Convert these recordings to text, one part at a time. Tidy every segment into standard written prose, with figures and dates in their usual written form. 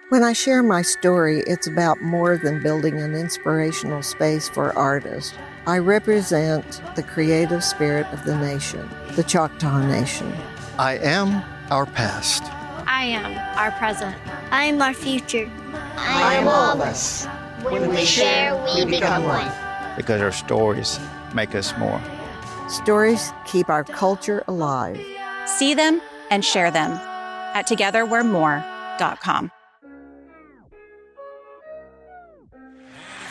When I share my story, it's about more than building an inspirational space for artists. I represent the creative spirit of the nation, the Choctaw Nation. I am our past. I am our present. I am our future. I am all of us. When we share, we become one. Because our stories make us more. Stories keep our culture alive. See them and share them at togetherwe'remore.com.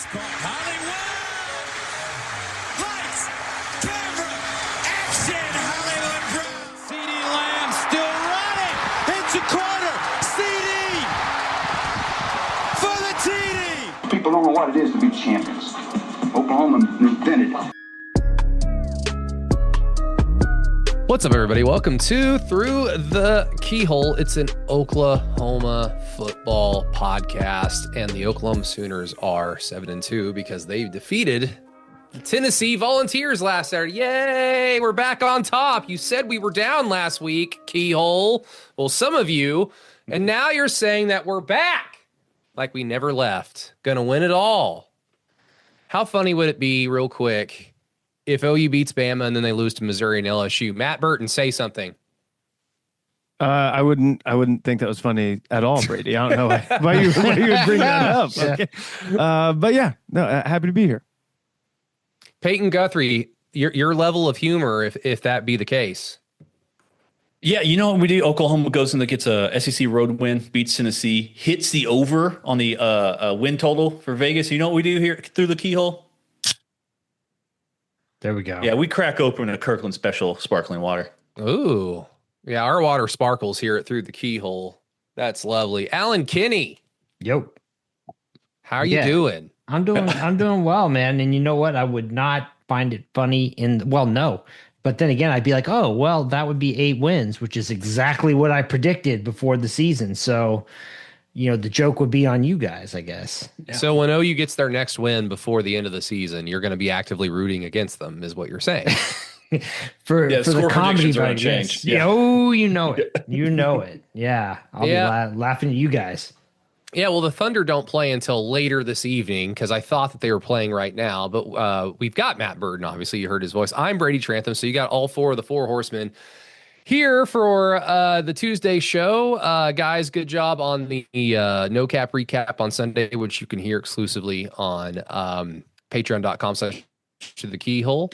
Hollywood! Lights, camera, action! Hollywood Brown. CD Lamb still running. It's a corner. CD for the TD. People don't know what it is to be champions. Oklahoma invented it. What's up, everybody? Welcome to Through the Keyhole. It's an Oklahoma football podcast, and the Oklahoma Sooners are 7-2 because they defeated the Tennessee Volunteers last Saturday. Yay! We're back on top. You said we were down last week, Keyhole. Well, some of you, and now you're saying that we're back like we never left. Gonna win it all. How funny would it be, real quick, if OU beats Bama and then they lose to Missouri and LSU? Matt Burton, say something. I wouldn't think that was funny at all, Brady. I don't know why you would bring that up. Yeah. Okay. But yeah, no, happy to be here. Peyton Guthrie, your level of humor, if that be the case. Yeah, you know what we do? Oklahoma goes and gets a SEC road win, beats Tennessee, hits the over on the win total for Vegas. You know what we do here through the Keyhole? There we go. Yeah, we crack open a Kirkland Special sparkling water. Ooh. Yeah, our water sparkles here at Through the Keyhole. That's lovely. Alan Kinney. Yo. How are you doing? I'm doing well, man. And you know what? I would not find it funny no. But then again, I'd be like, oh, well, that would be 8 wins, which is exactly what I predicted before the season. So, you know, the joke would be on you guys, I guess. Yeah. So when OU gets their next win before the end of the season, you're going to be actively rooting against them, is what you're saying. for the comedy part, change. Yeah. Oh, you know it. You know it. Yeah. I'll be laughing at you guys. Yeah, well, the Thunder don't play until later this evening because I thought that they were playing right now. But we've got Matt Burton, obviously. You heard his voice. I'm Brady Trantham, so you got all 4 of the 4 horsemen here for the Tuesday show. Guys, good job on the No Cap recap on Sunday, which you can hear exclusively on patreon.com/the keyhole.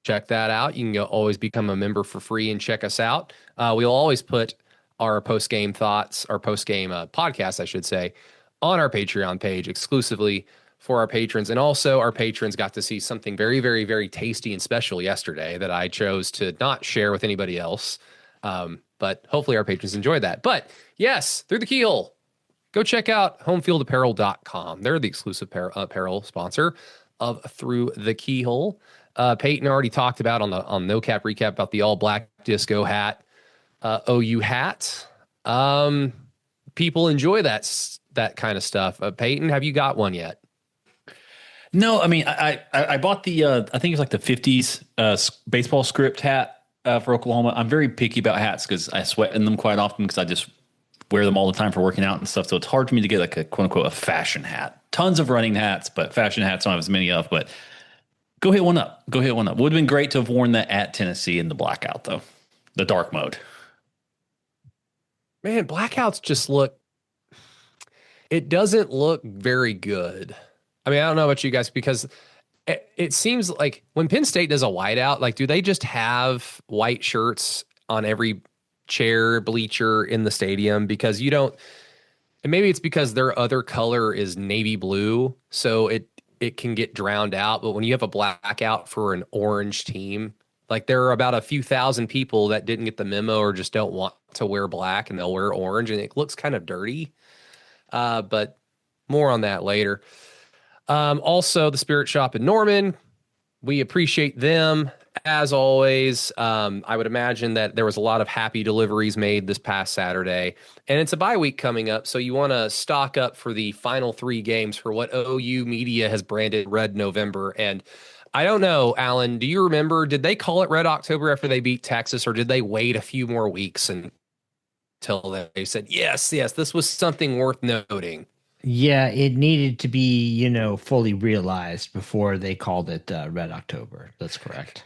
Check that out. You can always become a member for free and check us out. We'll always put our post-game thoughts, our post-game podcast, I should say, on our Patreon page exclusively for our patrons. And also our patrons got to see something very, very, very tasty and special yesterday that I chose to not share with anybody else. But hopefully our patrons enjoyed that. But yes, Through the Keyhole, go check out homefieldapparel.com. They're the exclusive apparel sponsor of Through the Keyhole. Peyton already talked about on No Cap recap about the all black disco hat, OU hat. People enjoy that kind of stuff. Peyton, have you got one yet? No, I mean, I bought the, I think it's like the 50s baseball script hat for Oklahoma. I'm very picky about hats because I sweat in them quite often because I just wear them all the time for working out and stuff. So it's hard for me to get like a quote unquote a fashion hat. Tons of running hats, but fashion hats don't have as many of. But go hit one up. Would have been great to have worn that at Tennessee in the blackout, though. The dark mode. Man, blackouts just it doesn't look very good. I mean, I don't know about you guys because it seems like when Penn State does a whiteout, like, do they just have white shirts on every chair, bleacher in the stadium? Because you don't, and maybe it's because their other color is navy blue, so it can get drowned out. But when you have a blackout for an orange team, like there are about a few thousand people that didn't get the memo or just don't want to wear black and they'll wear orange and it looks kind of dirty. But more on that later. Also, the Spirit Shop in Norman, we appreciate them as always. I would imagine that there was a lot of happy deliveries made this past Saturday, and it's a bye week coming up. So you want to stock up for the final 3 games for what OU media has branded Red November. And I don't know, Alan, do you remember, did they call it Red October after they beat Texas, or did they wait a few more weeks? And until they said, yes, this was something worth noting. Yeah, it needed to be, fully realized before they called it Red October. That's correct.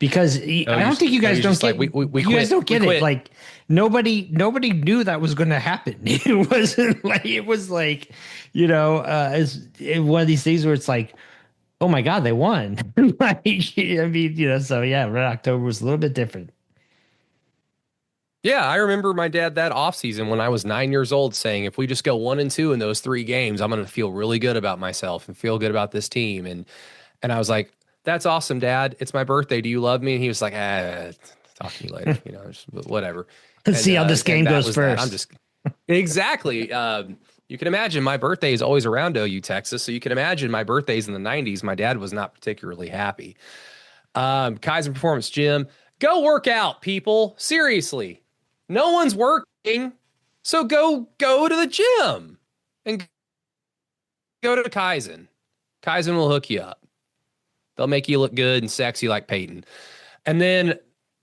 Because I don't think you guys don't get. Like, we you guys don't get quit. it. Like nobody knew that was going to happen. It wasn't like it was like, as one of these things where it's like, oh my God, they won. Like, I mean, so yeah, Red October was a little bit different. Yeah, I remember my dad that offseason when I was 9 years old saying, if we just go 1-2 in those 3 games, I'm going to feel really good about myself and feel good about this team. And I was like, that's awesome, Dad. It's my birthday. Do you love me? And he was like, talk to you later. Just whatever. Let's see how this game goes first. I'm just exactly. You can imagine my birthday is always around OU Texas. So you can imagine my birthdays in the 90s. My dad was not particularly happy. Kaizen Performance Gym, go work out, people. Seriously. No one's working. So go to the gym and go to Kaizen. Kaizen will hook you up. They'll make you look good and sexy like Peyton. And then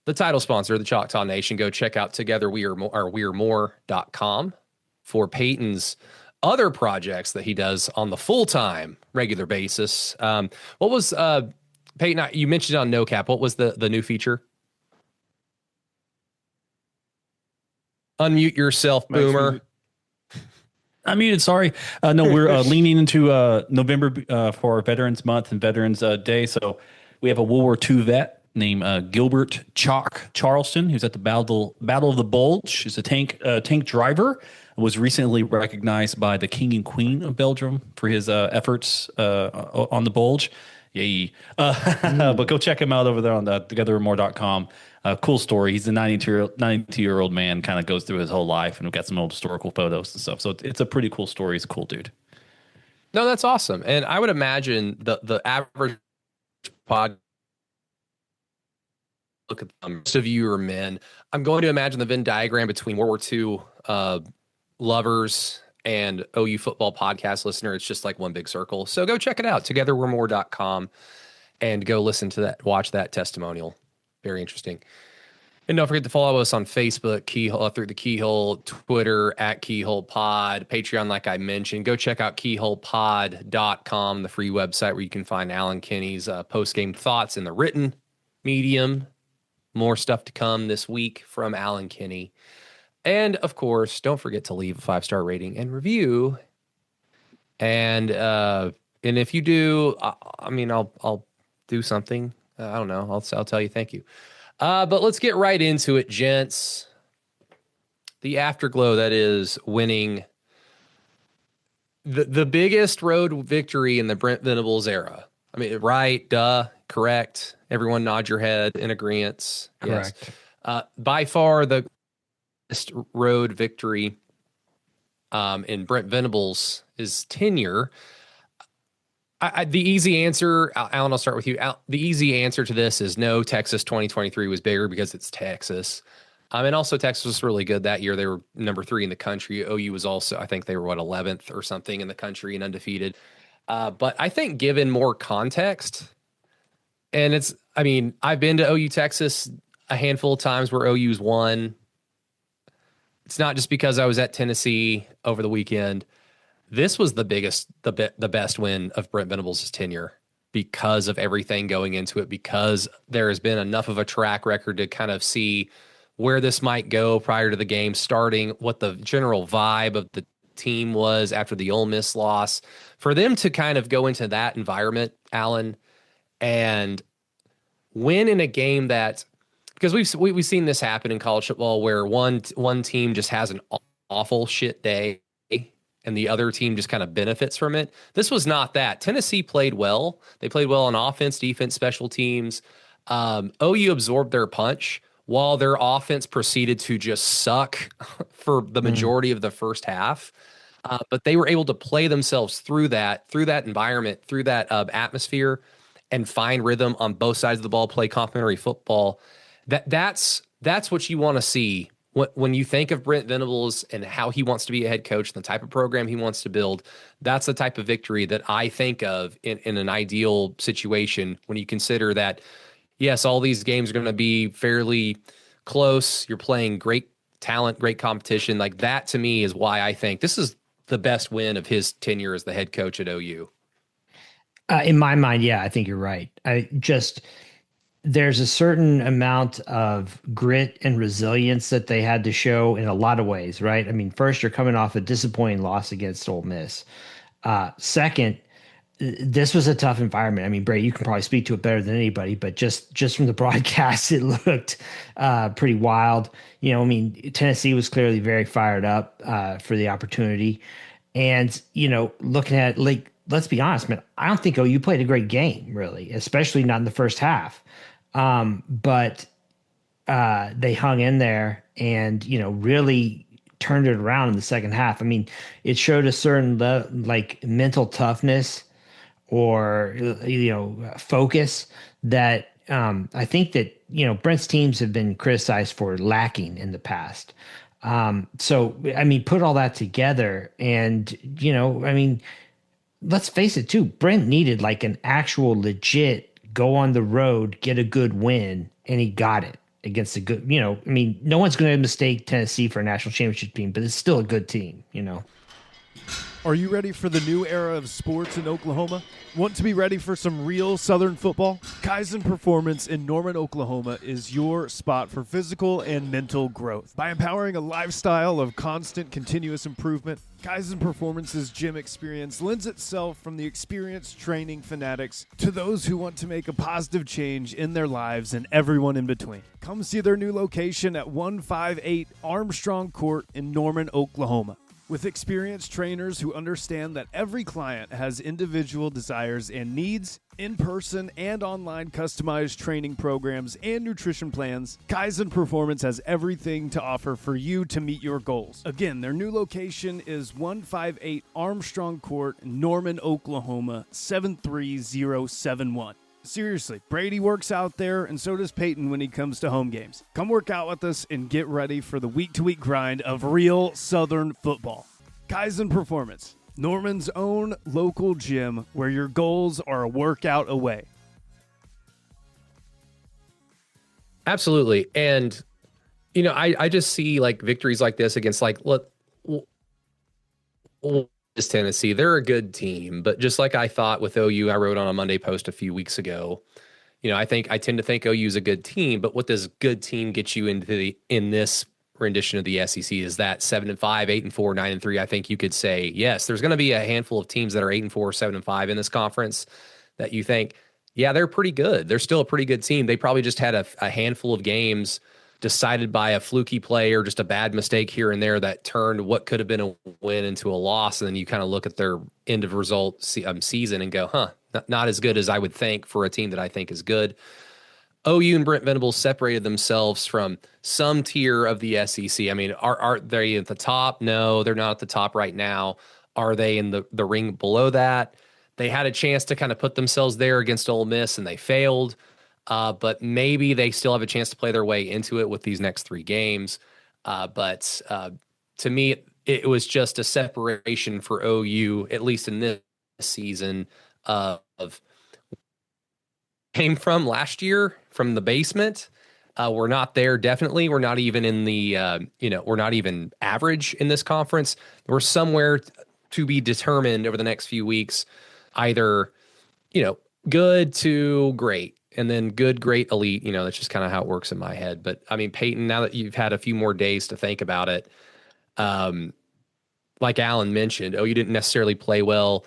the title sponsor, the Choctaw Nation, go check out togetherwearemore.com for Peyton's other projects that he does on the full-time regular basis. What was Peyton, you mentioned on No Cap, what was the new feature? Unmute yourself, Boomer. I'm muted. Sorry. No, we're leaning into November for Veterans Month and Veterans Day. So we have a World War II vet named Gilbert Chalk Charleston, who's at the Battle of the Bulge. He's a tank driver. Was recently recognized by the King and Queen of Belgium for his efforts on the Bulge. Yay. But go check him out over there on togethermore.com. Cool story. He's a 92-year-old man, kind of goes through his whole life, and we've got some old historical photos and stuff. So it's a pretty cool story. He's a cool dude. No, that's awesome. And I would imagine the average pod, look at them, most of you are men. I'm going to imagine the Venn diagram between World War II lovers and OU football podcast listener. It's just like one big circle. So go check it out, togetherwearemore.com, and go listen to that, watch that testimonial. Very interesting. And don't forget to follow us on Facebook, Keyhole, through the Keyhole, Twitter at Keyhole Pod, Patreon, like I mentioned. Go check out keyholepod.com, the free website where you can find Alan Kinney's post-game thoughts in the written medium. More stuff to come this week from Alan Kinney. And, of course, don't forget to leave a 5-star rating and review. And if you do, I'll do something. I don't know. I'll tell you thank you. But let's get right into it, gents. The afterglow that is winning the biggest road victory in the Brent Venables era. I mean, right, correct. Everyone nod your head in agreement. Correct. Yes. By far the biggest road victory in Brent Venables' tenure. The easy answer, Alan, I'll start with you. The easy answer to this is no, Texas 2023 was bigger because it's Texas. And also Texas was really good that year. They were number 3 in the country. OU was also, I think they were 11th or something in the country and undefeated. But I think given more context, and I've been to OU Texas a handful of times where OU's won. It's not just because I was at Tennessee over the weekend. This was the biggest, the best win of Brent Venables' tenure because of everything going into it, because there has been enough of a track record to kind of see where this might go prior to the game starting, what the general vibe of the team was after the Ole Miss loss. For them to kind of go into that environment, Alan, and win in a game that, because we've seen this happen in college football where one team just has an awful shit day and the other team just kind of benefits from it. This was not that. Tennessee played well. They played well on offense, defense, special teams. OU absorbed their punch while their offense proceeded to just suck for the majority of the first half. But they were able to play themselves through that environment, through that atmosphere, and find rhythm on both sides of the ball, play complementary football. That's what you want to see. When you think of Brent Venables and how he wants to be a head coach, the type of program he wants to build, that's the type of victory that I think of in an ideal situation when you consider that, yes, all these games are going to be fairly close. You're playing great talent, great competition. Like that to me is why I think this is the best win of his tenure as the head coach at OU. In my mind, yeah, I think you're right. There's a certain amount of grit and resilience that they had to show in a lot of ways, right? I mean, first, you're coming off a disappointing loss against Ole Miss. Second, this was a tough environment. I mean, Bray, you can probably speak to it better than anybody, but just from the broadcast, it looked pretty wild. You know, I mean, Tennessee was clearly very fired up for the opportunity. And, you know, looking at, like, let's be honest, man, I don't think OU played a great game, really, especially not in the first half. But they hung in there and, you know, really turned it around in the second half. I mean, it showed a certain like mental toughness or, you know, focus that I think that, you know, Brent's teams have been criticized for lacking in the past. So, I mean, put all that together and, you know, I mean, let's face it too, Brent needed like an actual legit go on the road, get a good win, and he got it against a good, you know, I mean, no one's going to mistake Tennessee for a national championship team, but it's still a good team, you know. Are you ready for the new era of sports in Oklahoma? Want to be ready for some real Southern football? Kaizen Performance in Norman, Oklahoma is your spot for physical and mental growth. By empowering a lifestyle of constant, continuous improvement, Kaizen Performance's gym experience lends itself from the experienced training fanatics to those who want to make a positive change in their lives and everyone in between. Come see their new location at 158 Armstrong Court in Norman, Oklahoma. With experienced trainers who understand that every client has individual desires and needs, in-person and online customized training programs and nutrition plans, Kaizen Performance has everything to offer for you to meet your goals. Again, their new location is 158 Armstrong Court, Norman, Oklahoma, 73071. Seriously, Brady works out there, and so does Peyton when he comes to home games. Come work out with us and get ready for the week-to-week grind of real Southern football. Kaizen Performance, Norman's own local gym where your goals are a workout away. Absolutely. And, you know, I just see like victories like this against like, look, is Tennessee. They're a good team, but just like I thought with OU, I wrote on a Monday post a few weeks ago, you know, I tend to think OU is a good team, but what does good team get you in this rendition of the SEC? Is that 7-5, 8-4, 9-3? I think you could say, yes, there's going to be a handful of teams that are 8-4, 7-5 in this conference that you think, yeah, they're pretty good. They're still a pretty good team. They probably just had a handful of games decided by a fluky play or just a bad mistake here and there that turned what could have been a win into a loss. And then you kind of look at their end of result season and go, not as good as I would think for a team that I think is good. OU and Brent Venables separated themselves from some tier of the SEC. I mean, are they at the top? No, they're not at the top right now. Are they in the ring below that? They had a chance to kind of put themselves there against Ole Miss and they failed. But maybe they still have a chance to play their way into it with these next 3 games. But to me, it was just a separation for OU, at least in this season, of came from last year from the basement. We're not there. Definitely. We're not even in the, we're not even average in this conference. We're somewhere to be determined over the next few weeks, either, good to great. And then good, great, elite, that's just kind of how it works in my head. But I mean, Peyton, now that you've had a few more days to think about it, like Alan mentioned, you didn't necessarily play well.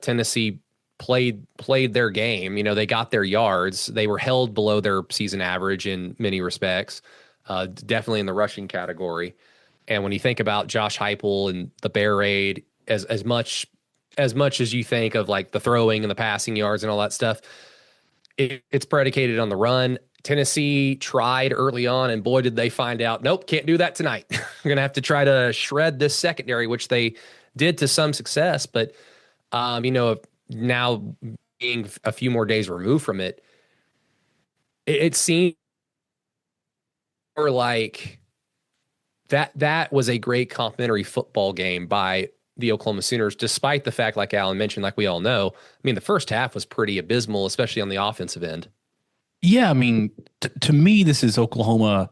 Tennessee played their game. They got their yards. They were held below their season average in many respects, definitely in the rushing category. And when you think about Josh Heupel and the Bear Raid, as much as you think of like the throwing and the passing yards and all that stuff, it's predicated on the run. Tennessee tried early on, and boy, did they find out, nope, can't do that tonight. We're going to have to try to shred this secondary, which they did to some success. But, now being a few more days removed from it, it seemed more like that was a great complimentary football game by the Oklahoma Sooners, despite the fact, like Alan mentioned, like we all know, the first half was pretty abysmal, especially on the offensive end. Yeah, to me, this is Oklahoma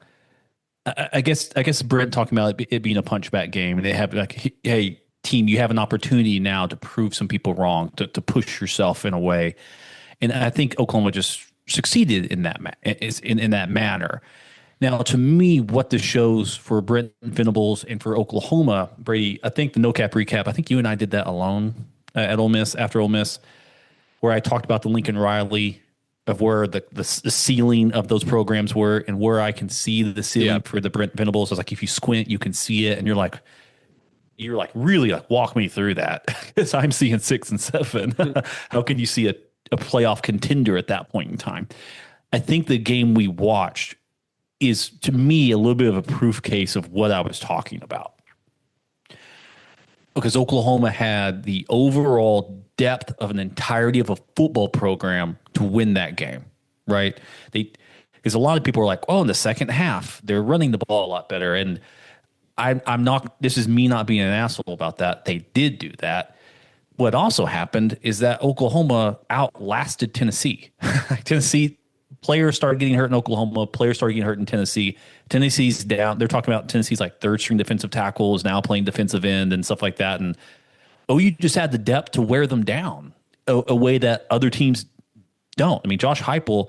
I guess Brent talking about it being a punchback game, and they have like, hey, team, you have an opportunity now to prove some people wrong, to push yourself in a way, and I think Oklahoma just succeeded in that in that manner. Now, to me, what this shows for Brent Venables and for Oklahoma, Brady, I think the no cap recap, I think you and I did that alone at Ole Miss, after Ole Miss, where I talked about the Lincoln Riley of where the ceiling of those programs were and where I can see the ceiling for the Brent Venables. I was like, if you squint, you can see it. And you're like, really like, walk me through that, because I'm seeing 6 and 7. How can you see a playoff contender at that point in time? I think the game we watched is, to me, a little bit of a proof case of what I was talking about. Because Oklahoma had the overall depth of an entirety of a football program to win that game, right? Because a lot of people are like, oh, in the second half, they're running the ball a lot better. And I'm not, this is me not being an asshole about that. They did do that. What also happened is that Oklahoma outlasted Tennessee. Tennessee players started getting hurt in Oklahoma. Players started getting hurt in Tennessee. Tennessee's down. They're talking about Tennessee's like third string defensive tackle is now playing defensive end and stuff like that. And OU just had the depth to wear them down a way that other teams don't. I mean, Josh Heupel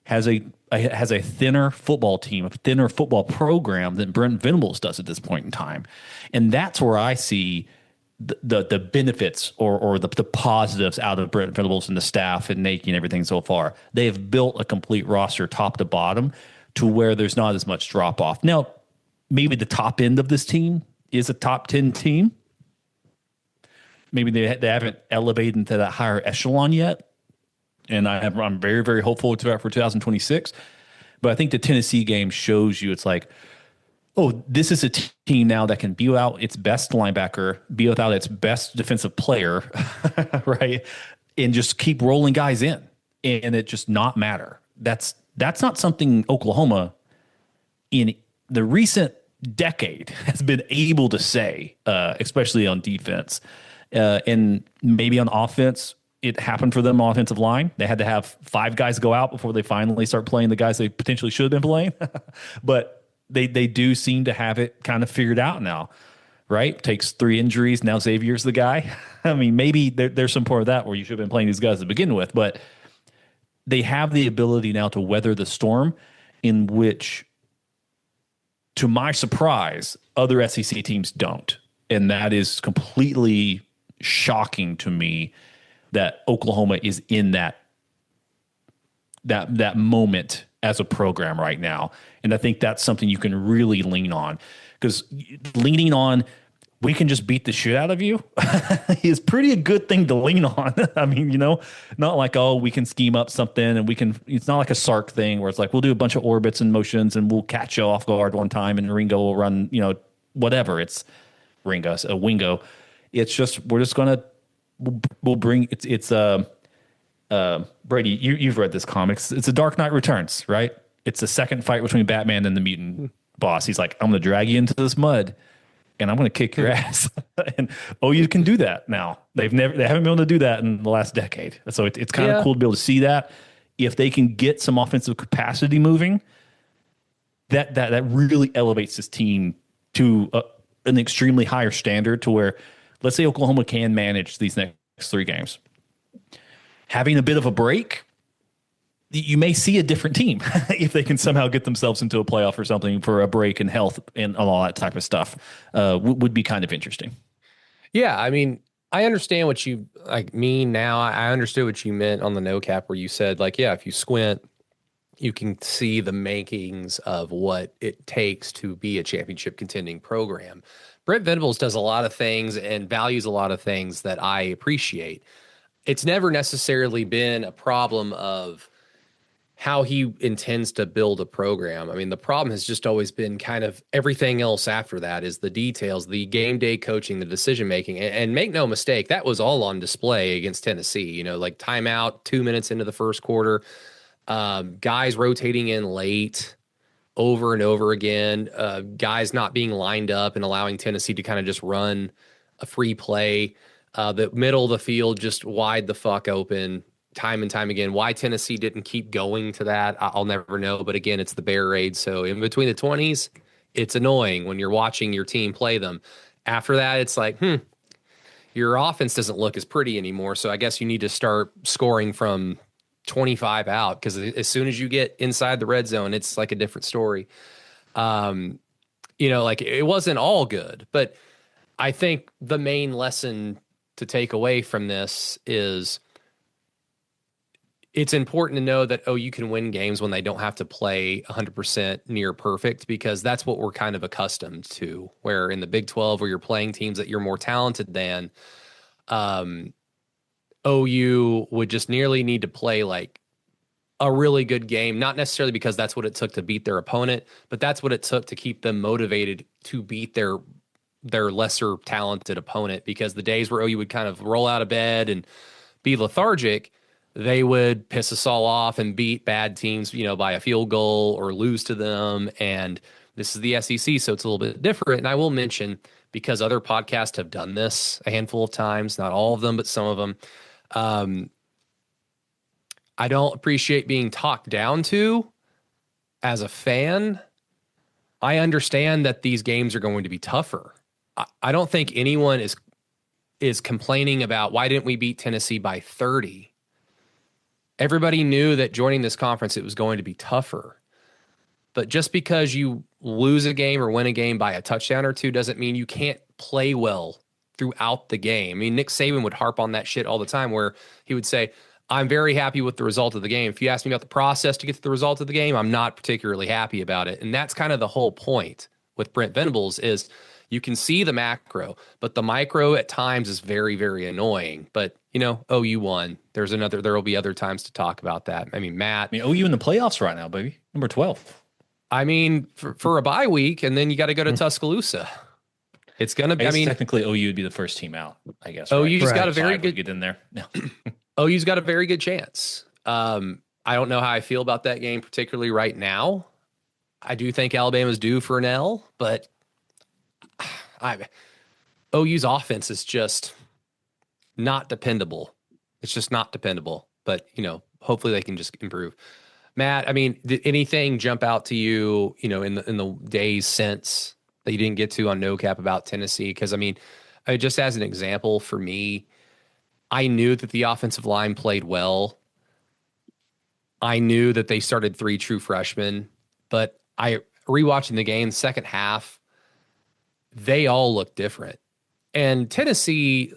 has a thinner football team, a thinner football program than Brent Venables does at this point in time. And that's where I see the benefits or the positives out of Brent Venables and the staff and Nate and everything so far. They have built a complete roster top to bottom to where there's not as much drop off. Now, maybe the top end of this team is a top 10 team. Maybe they haven't elevated into that higher echelon yet. And I'm very, very hopeful for 2026. But I think the Tennessee game shows you it's like, oh, this is a team now that can be without its best linebacker, be without its best defensive player, right? And just keep rolling guys in and it just not matter. That's not something Oklahoma in the recent decade has been able to say, especially on defense. And maybe on offense, it happened for them on offensive line. They had to have 5 guys go out before they finally start playing the guys they potentially should have been playing. But they do seem to have it kind of figured out now, right? Takes 3 injuries. Now Xavier's the guy. I mean, maybe there's some part of that where you should have been playing these guys to begin with, but they have the ability now to weather the storm, in which, to my surprise, other SEC teams don't. And that is completely shocking to me that Oklahoma is in that moment as a program right now. And I think that's something you can really lean on, because leaning on, we can just beat the shit out of you is pretty a good thing to lean on. I mean, not like, oh, we can scheme up something and it's not like a Sark thing where it's like, we'll do a bunch of orbits and motions and we'll catch you off guard one time and Ringo will run, whatever. It's Wingo. It's just, we're just going to, we'll bring, it's Brady, you've read this comics. It's a Dark Knight Returns, right? It's the second fight between Batman and the mutant boss. He's like, I'm going to drag you into this mud and I'm going to kick your ass. And you can do that now. They haven't been able to do that in the last decade. So it's kind of cool to be able to see that. If they can get some offensive capacity moving, that really elevates this team to an extremely higher standard, to where, let's say Oklahoma can manage these next 3 games. Having a bit of a break, you may see a different team if they can somehow get themselves into a playoff or something for a break in health and all that type of stuff. Would be kind of interesting. Yeah, I mean, I understand what you mean now. I understood what you meant on the no cap, where you said, like, yeah, if you squint, you can see the makings of what it takes to be a championship contending program. Brent Venables does a lot of things and values a lot of things that I appreciate. It's never necessarily been a problem of how he intends to build a program. I mean, the problem has just always been kind of everything else after that, is the details, the game day coaching, the decision making. And make no mistake, that was all on display against Tennessee. Like timeout 2 minutes into the first quarter, guys rotating in late over and over again, guys not being lined up and allowing Tennessee to kind of just run a free play. The middle of the field just wide the fuck open time and time again. Why Tennessee didn't keep going to that, I'll never know. But again, it's the Bear Raid. So in between the 20s, it's annoying when you're watching your team play them. After that, it's like, your offense doesn't look as pretty anymore. So I guess you need to start scoring from 25 out, because as soon as you get inside the red zone, it's like a different story. Like it wasn't all good, but I think the main lesson to take away from this is it's important to know that, you can win games when they don't have to play 100% near perfect, because that's what we're kind of accustomed to, where in the Big 12, where you're playing teams that you're more talented than, OU would just nearly need to play like a really good game, not necessarily because that's what it took to beat their opponent, but that's what it took to keep them motivated to beat their lesser talented opponent, because the days where OU would kind of roll out of bed and be lethargic, they would piss us all off and beat bad teams, by a field goal or lose to them. And this is the SEC, so it's a little bit different. And I will mention, because other podcasts have done this a handful of times, not all of them, but some of them, I don't appreciate being talked down to as a fan. I understand that these games are going to be tougher. I don't think anyone is complaining about, why didn't we beat Tennessee by 30? Everybody knew that joining this conference, it was going to be tougher. But just because you lose a game or win a game by a touchdown or two doesn't mean you can't play well throughout the game. I mean, Nick Saban would harp on that shit all the time, where he would say, I'm very happy with the result of the game. If you ask me about the process to get to the result of the game, I'm not particularly happy about it. And that's kind of the whole point with Brent Venables, is you can see the macro, but the micro at times is very, very annoying. But, OU won. There will be other times to talk about that. I mean, Matt. OU in the playoffs right now, baby. Number 12. I mean, for a bye week, and then you got to go to Tuscaloosa. It's going to be, technically OU would be the first team out, I guess. OU's got a very good, get in there. No. OU's got a very good chance. I don't know how I feel about that game, particularly right now. I do think Alabama's due for an L, but OU's offense is just not dependable. It's just not dependable. But, hopefully they can just improve. Matt, I mean, did anything jump out to you, in the days since that you didn't get to on No Cap about Tennessee? Because, I mean, just as an example for me, I knew that the offensive line played well. I knew that they started 3 true freshmen, but rewatching the game, second half, they all look different. And Tennessee,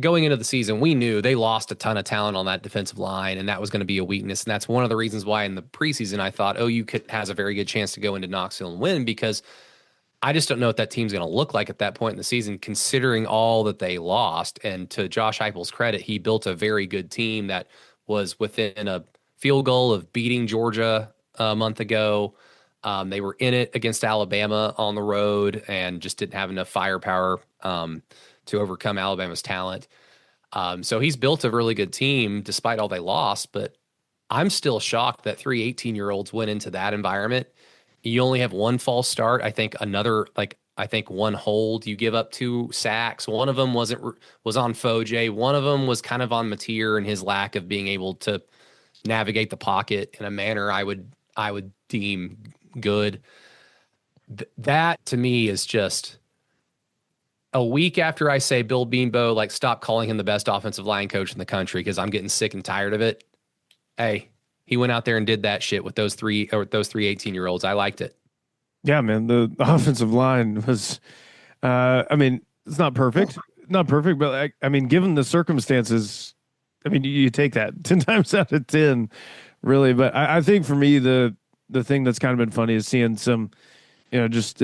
going into the season, we knew they lost a ton of talent on that defensive line, and that was going to be a weakness. And that's one of the reasons why in the preseason I thought OU has a very good chance to go into Knoxville and win, because I just don't know what that team's going to look like at that point in the season, considering all that they lost. And to Josh Heupel's credit, he built a very good team that was within a field goal of beating Georgia a month ago. They were in it against Alabama on the road and just didn't have enough firepower to overcome Alabama's talent. So he's built a really good team despite all they lost, but I'm still shocked that 3 18-year-olds went into that environment. You only have one false start. I think one hold. You give up 2 sacks. One of them was on Foje. One of them was kind of on Mateer and his lack of being able to navigate the pocket in a manner I would deem good. That to me is just a week after I say Bill Beanbo, stop calling him the best offensive line coach in the country, because I'm getting sick and tired of it. Hey, he went out there and did that shit with those 3 18-year-olds. I liked it. Yeah, man. The offensive line was, it's not perfect, but given the circumstances, you take that 10 times out of 10, really. But I think for me, the thing that's kind of been funny is seeing some, just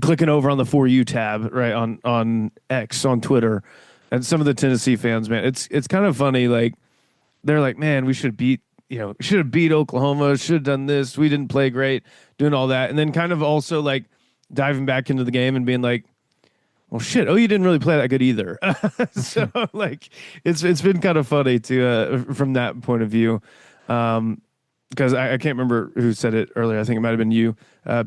clicking over on the For You tab, right, on X, on Twitter, and some of the Tennessee fans, man, it's kind of funny. They're like, man, we should have beat Oklahoma, should have done this, we didn't play great, doing all that. And then kind of also diving back into the game and being like, well, shit, you didn't really play that good either. So it's been kind of funny to from that point of view. Because I can't remember who said it earlier. I think it might have been you,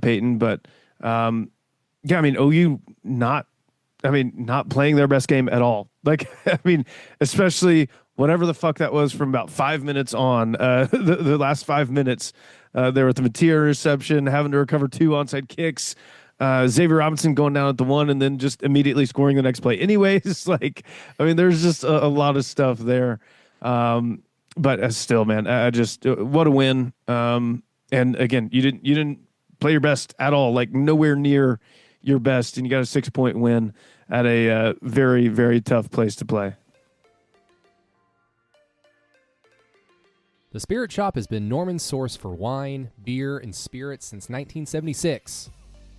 Peyton. But OU not playing their best game at all. Especially whatever the fuck that was from about 5 minutes on. The last 5 minutes, they were at the Mateer interception, having to recover 2 onside kicks. Xavier Robinson going down at the 1 and then just immediately scoring the next play. Anyways, like, I mean, there's just a lot of stuff there. But still, man, I just what a win. And again, you didn't play your best at all, like nowhere near your best, and you got a 6-point win at a very, very tough place to play. The Spirit Shop has been Norman's source for wine, beer, and spirits since 1976.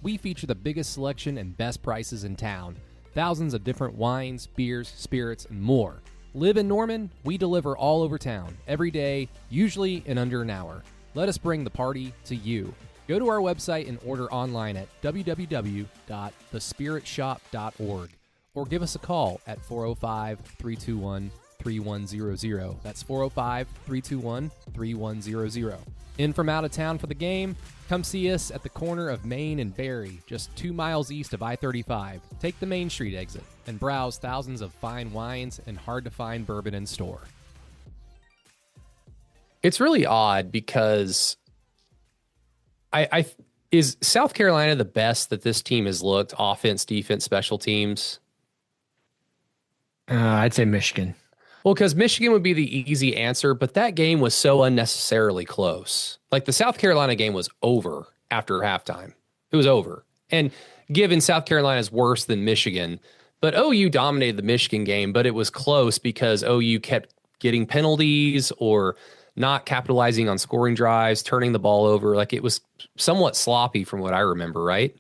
We feature the biggest selection and best prices in town. Thousands of different wines, beers, spirits, and more. Live in Norman? We deliver all over town, every day, usually in under an hour. Let us bring the party to you. Go to our website and order online at www.thespiritshop.org or give us a call at 405-321-3100. That's 405-321-3100. In from out of town for the game? Come see us at the corner of Main and Berry, just 2 miles east of I-35. Take the Main Street exit and browse thousands of fine wines and hard-to-find bourbon in store. It's really odd because is South Carolina the best that this team has looked? Offense, defense, special teams? I'd say Michigan. Well, because Michigan would be the easy answer, but that game was so unnecessarily close. Like the South Carolina game was over after halftime. It was over. And given South Carolina's worse than Michigan, but OU dominated the Michigan game, but it was close because OU kept getting penalties or not capitalizing on scoring drives, turning the ball over. Like it was somewhat sloppy from what I remember, right?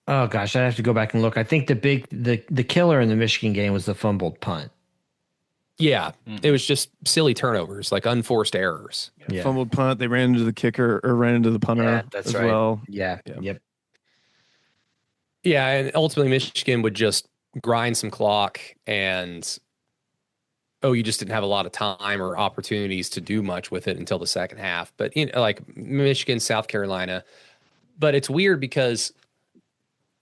Oh gosh, I'd have to go back and look. I think the killer in the Michigan game was the fumbled punt. Yeah, it was just silly turnovers, like unforced errors. Yeah. Fumbled punt. They ran into the kicker or ran into the punter as right. well. Yeah. Yep. Yeah, and ultimately Michigan would just grind some clock, and you just didn't have a lot of time or opportunities to do much with it until the second half. But like Michigan, South Carolina. But it's weird because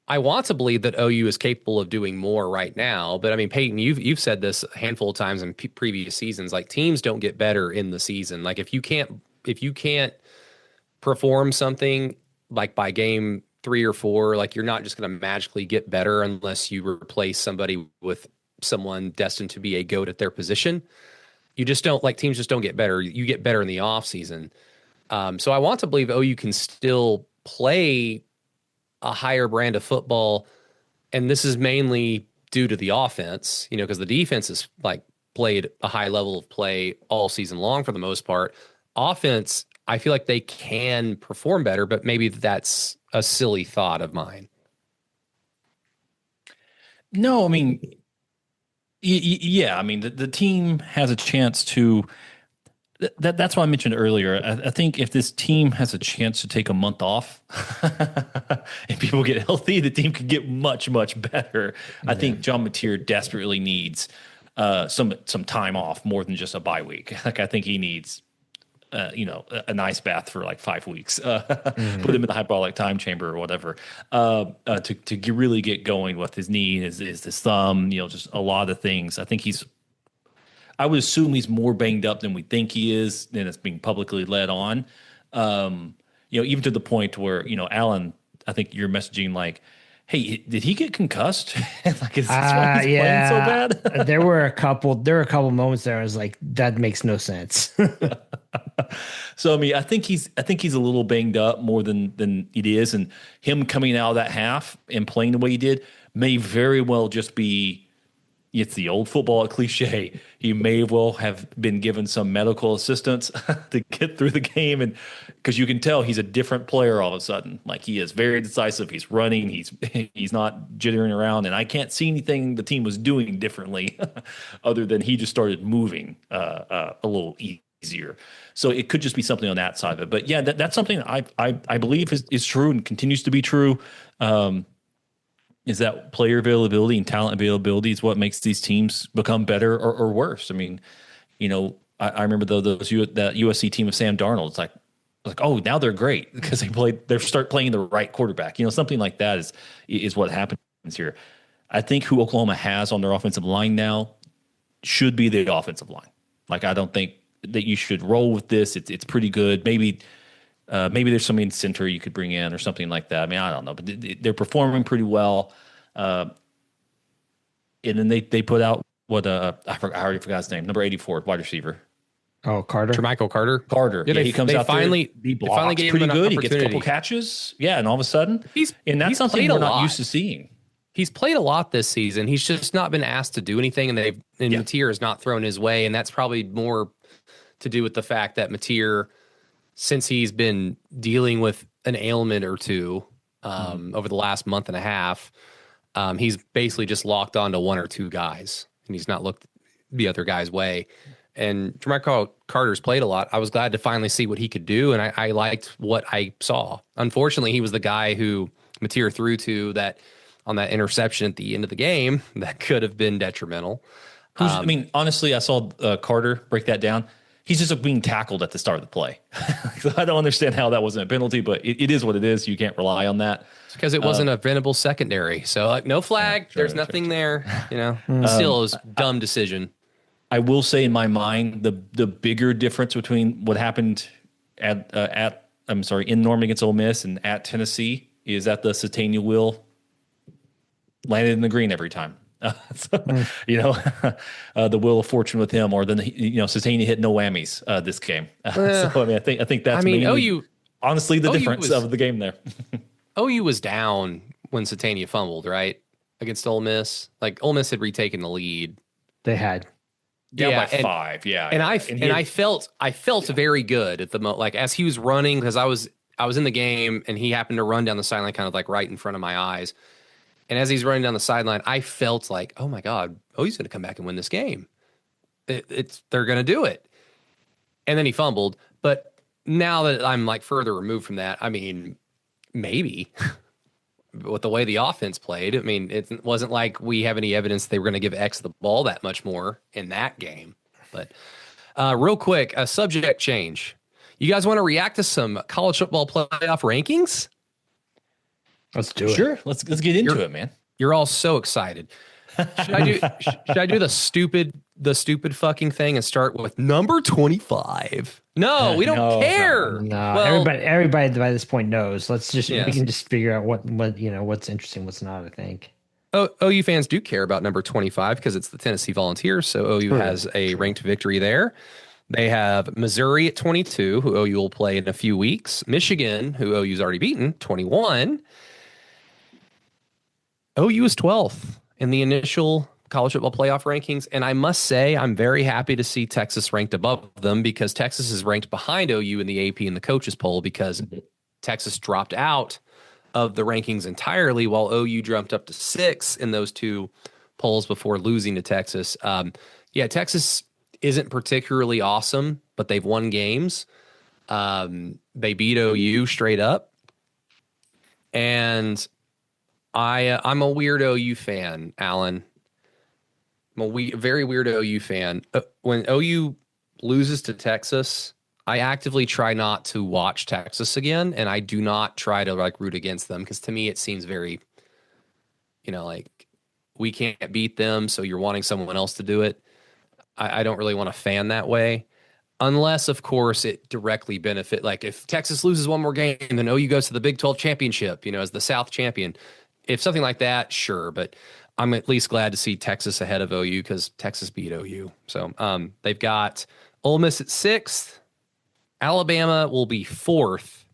I want to believe that OU is capable of doing more right now, but I mean, Peyton, you've said this a handful of times in previous seasons. Like teams don't get better in the season. Like if you can't perform something like by game 3 or 4, like you're not just going to magically get better unless you replace somebody with someone destined to be a GOAT at their position. You just don't like teams just don't get better. You get better in the off season. So I want to believe OU can still play a higher brand of football, and this is mainly due to the offense, because the defense has like played a high level of play all season long for the most part. Offense, I feel like they can perform better, but maybe that's a silly thought of mine. No, I mean, yeah, I mean the team has a chance to. That's why I mentioned earlier. I think if this team has a chance to take a month off and people get healthy, the team could get much, much better. Yeah. I think John Mateer desperately needs some time off more than just a bye week. Like I think he needs, an ice bath for like 5 weeks. Put him in the hyperbolic time chamber or whatever to really get going with his knee, his thumb. Just a lot of things. I would assume he's more banged up than we think he is, than it's being publicly led on. Even to the point where, Alan, I think you're messaging like, hey, did he get concussed? Like, is this why he's playing so bad? There were a couple moments there I was like, that makes no sense. So, I mean, I think he's a little banged up more than it is. And him coming out of that half and playing the way he did may very well just be, it's the old football cliche. He may well have been given some medical assistance to get through the game. And because you can tell he's a different player all of a sudden. Like he is very decisive. He's running. He's not jittering around. And I can't see anything the team was doing differently other than he just started moving a little easier. So it could just be something on that side of it. But yeah, that's something I believe is true and continues to be true. Is that player availability and talent availability is what makes these teams become better or worse. I mean, I remember that USC team of Sam Darnold. It's like, oh, now they're great because they start playing the right quarterback. Something like that is what happens here. I think who Oklahoma has on their offensive line now should be the offensive line. Like, I don't think that you should roll with this. It's pretty good. Maybe Maybe there's somebody in center you could bring in or something like that. I mean, I don't know, but they're performing pretty well. And then they put out what I already forgot his name, number 84, wide receiver. Oh, Carter. Jermichael Carter. Yeah, he comes out finally, there. He they finally blocks gave pretty him an good. He gets a couple opportunity. catches. Yeah, and all of a sudden, He's something played we're a not lot. used to seeing. He's played a lot this season. He's just not been asked to do anything, and Mateer has not thrown his way, and that's probably more to do with the fact that Mateer, since he's been dealing with an ailment or two over the last month and a half, he's basically just locked on to one or two guys, and he's not looked the other guy's way. And Jermichael Carter's played a lot. I was glad to finally see what he could do, and I liked what I saw. Unfortunately, he was the guy who Mateer threw to that on that interception at the end of the game that could have been detrimental. I mean, honestly, I saw Carter break that down. He's just being tackled at the start of the play. So I don't understand how that wasn't a penalty, but it is what it is. You can't rely on that. Because it wasn't a venable secondary. So like, no flag. There's nothing there. You know, still it was a dumb decision. I will say in my mind, the bigger difference between what happened in Norman against Ole Miss and at Tennessee is that the Satania wheel landed in the green every time. You know, the wheel of fortune with him, or then Satania hit no whammies this game. So I mean, I think that's honestly the difference of the game there. OU was down when Satania fumbled, right, against Ole Miss. Like Ole Miss had retaken the lead. They had. Down by 5, yeah. And I felt very good at the moment, like as he was running, because I was in the game and he happened to run down the sideline kind of like right in front of my eyes. And as he's running down the sideline, I felt like, oh my God, he's going to come back and win this game. They're going to do it. And then he fumbled. But now that I'm like further removed from that, I mean, maybe with the way the offense played, I mean, it wasn't like we have any evidence they were going to give X the ball that much more in that game. But real quick, a subject change. You guys want to react to some college football playoff rankings? Let's do it. Sure. Let's get into it, man. You're all so excited. Should I do the stupid fucking thing and start with number 25? No, we don't care. No, well, everybody by this point knows. Let's just we can just figure out what what's interesting, what's not, I think. OU fans do care about number 25 because it's the Tennessee Volunteers, so OU has a ranked victory there. They have Missouri at 22, who OU will play in a few weeks. Michigan, who OU's already beaten, 21. OU is 12th in the initial college football playoff rankings. And I must say, I'm very happy to see Texas ranked above them because Texas is ranked behind OU in the AP and the coaches poll because Texas dropped out of the rankings entirely while OU jumped up to 6 in those two polls before losing to Texas. Texas isn't particularly awesome, but they've won games. They beat OU straight up. And I'm a weird OU fan, Alan. I'm a very weird OU fan. When OU loses to Texas, I actively try not to watch Texas again, and I do not try to like root against them because to me it seems very, like we can't beat them, so you're wanting someone else to do it. I don't really want to fan that way. Unless, of course, it directly benefit. Like if Texas loses one more game, then OU goes to the Big 12 championship, as the South champion. If something like that, sure. But I'm at least glad to see Texas ahead of OU because Texas beat OU. So they've got Ole Miss at 6th. Alabama will be 4th,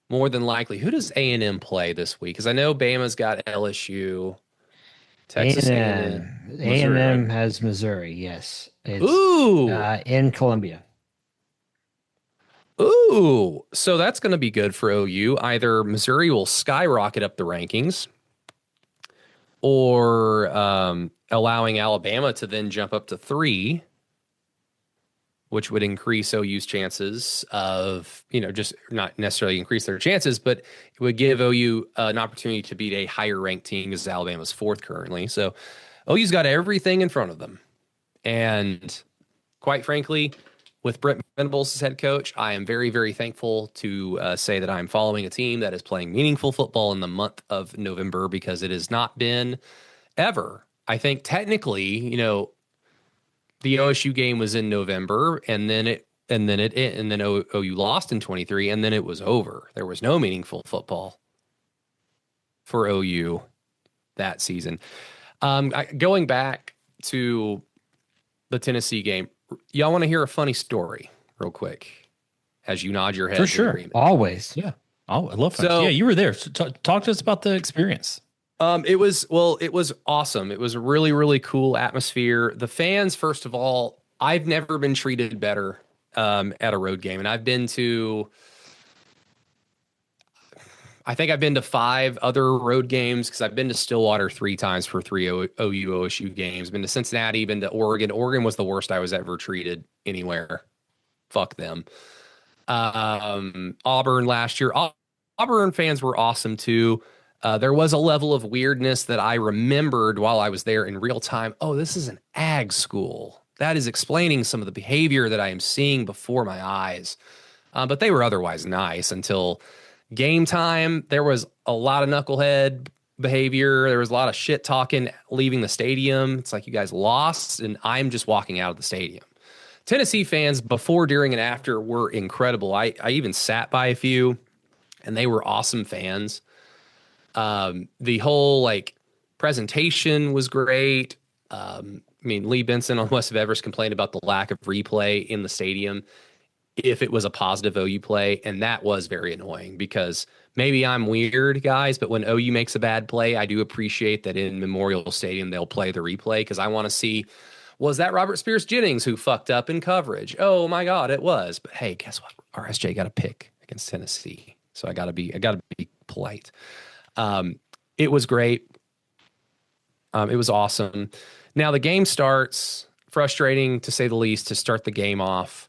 more than likely. Who does A&M play this week? Because I know Bama's got LSU. Texas A&M has Missouri, yes. It's, in Columbia. Ooh, so that's going to be good for OU. Either Missouri will skyrocket up the rankings or allowing Alabama to then jump up to 3, which would increase OU's chances of, just not necessarily increase their chances, but it would give OU an opportunity to beat a higher ranked team because Alabama's 4th currently. So OU's got everything in front of them. And quite frankly, with Brent Venables as head coach, I am very, very thankful to say that I'm following a team that is playing meaningful football in the month of November because it has not been ever. I think technically, the OSU game was in November, and then it and then OU lost in 23, and then it was over. There was no meaningful football for OU that season. Going back to the Tennessee game, y'all want to hear a funny story real quick as you nod your head? For sure. Always. Yeah. Oh, I love that. Yeah, you were there. So talk to us about the experience. It was awesome. It was a really, really cool atmosphere. The fans, first of all, I've never been treated better at a road game. And I think I've been to 5 other road games because I've been to Stillwater 3 times for 3 OU OSU games. Been to Cincinnati, been to Oregon. Oregon was the worst I was ever treated anywhere. Fuck them. Auburn last year. Auburn fans were awesome too. There was a level of weirdness that I remembered while I was there in real time. Oh, this is an ag school. That is explaining some of the behavior that I am seeing before my eyes. But they were otherwise nice until game time. There was a lot of knucklehead behavior. There was a lot of shit talking leaving the stadium. It's like you guys lost, and I'm just walking out of the stadium. Tennessee fans before, during, and after were incredible. I even sat by a few, and they were awesome fans. The whole presentation was great. Lee Benson on West of Everest complained about the lack of replay in the stadium if it was a positive OU play, and that was very annoying because maybe I'm weird, guys, but when OU makes a bad play, I do appreciate that in Memorial Stadium they'll play the replay because I want to see, was that Robert Spears Jennings who fucked up in coverage? Oh my God, it was. But hey, guess what? RSJ got a pick against Tennessee, so I gotta be polite. It was great. It was awesome. Now the game starts, frustrating to say the least to start the game off.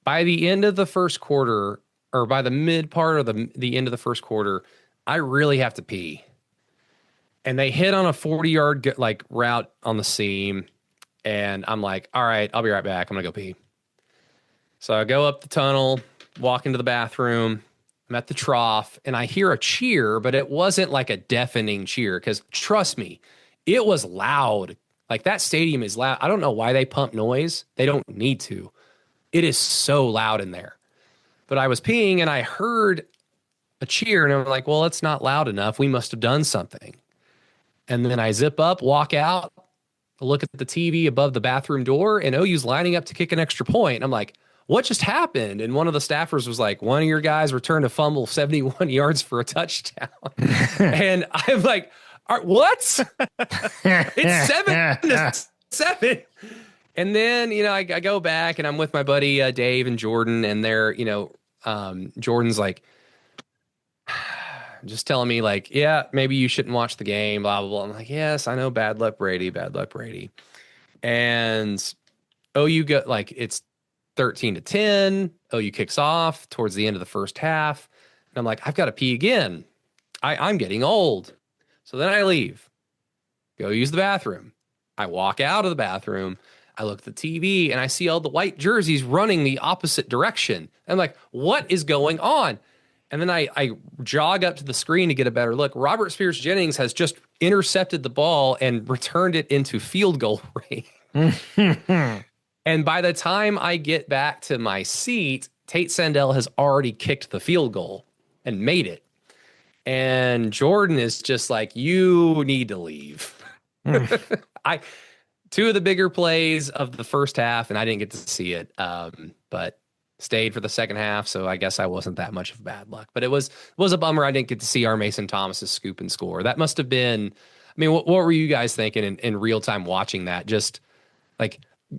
By the end of the first quarter, or by the mid part of the end of the first quarter, I really have to pee. And they hit on a 40-yard route on the seam, and I'm like, all right, I'll be right back. I'm gonna go pee. So I go up the tunnel, walk into the bathroom. I'm at the trough, and I hear a cheer, but it wasn't like a deafening cheer because trust me, it was loud. Like that stadium is loud. I don't know why they pump noise. They don't need to. It is so loud in there. But I was peeing and I heard a cheer and I'm like, well, it's not loud enough. We must have done something. And then I zip up, walk out, look at the TV above the bathroom door, and OU's lining up to kick an extra point. I'm like, what just happened? And one of the staffers was like, one of your guys returned a fumble 71 yards for a touchdown. And I'm like, what? It's 7-7. And then, I go back and I'm with my buddy Dave and Jordan, and they're, Jordan's like, just telling me yeah, maybe you shouldn't watch the game, blah, blah, blah. I'm like, yes, I know, bad luck Brady. And OU got it's 13-10. OU kicks off towards the end of the first half. And I'm like, I've got to pee again. I'm getting old. So then I leave, go use the bathroom. I walk out of the bathroom. I look at the TV and I see all the white jerseys running the opposite direction. I'm like, what is going on? And then I jog up to the screen to get a better look. Robert Spears Jennings has just intercepted the ball and returned it into field goal range. And by the time I get back to my seat, Tate Sandell has already kicked the field goal and made it. And Jordan is just like, you need to leave. Two of the bigger plays of the first half, and I didn't get to see it, but stayed for the second half, so I guess I wasn't that much of bad luck. But it was a bummer I didn't get to see our Mason Thomas's scoop and score. That must have been, what were you guys thinking in real time watching that? Just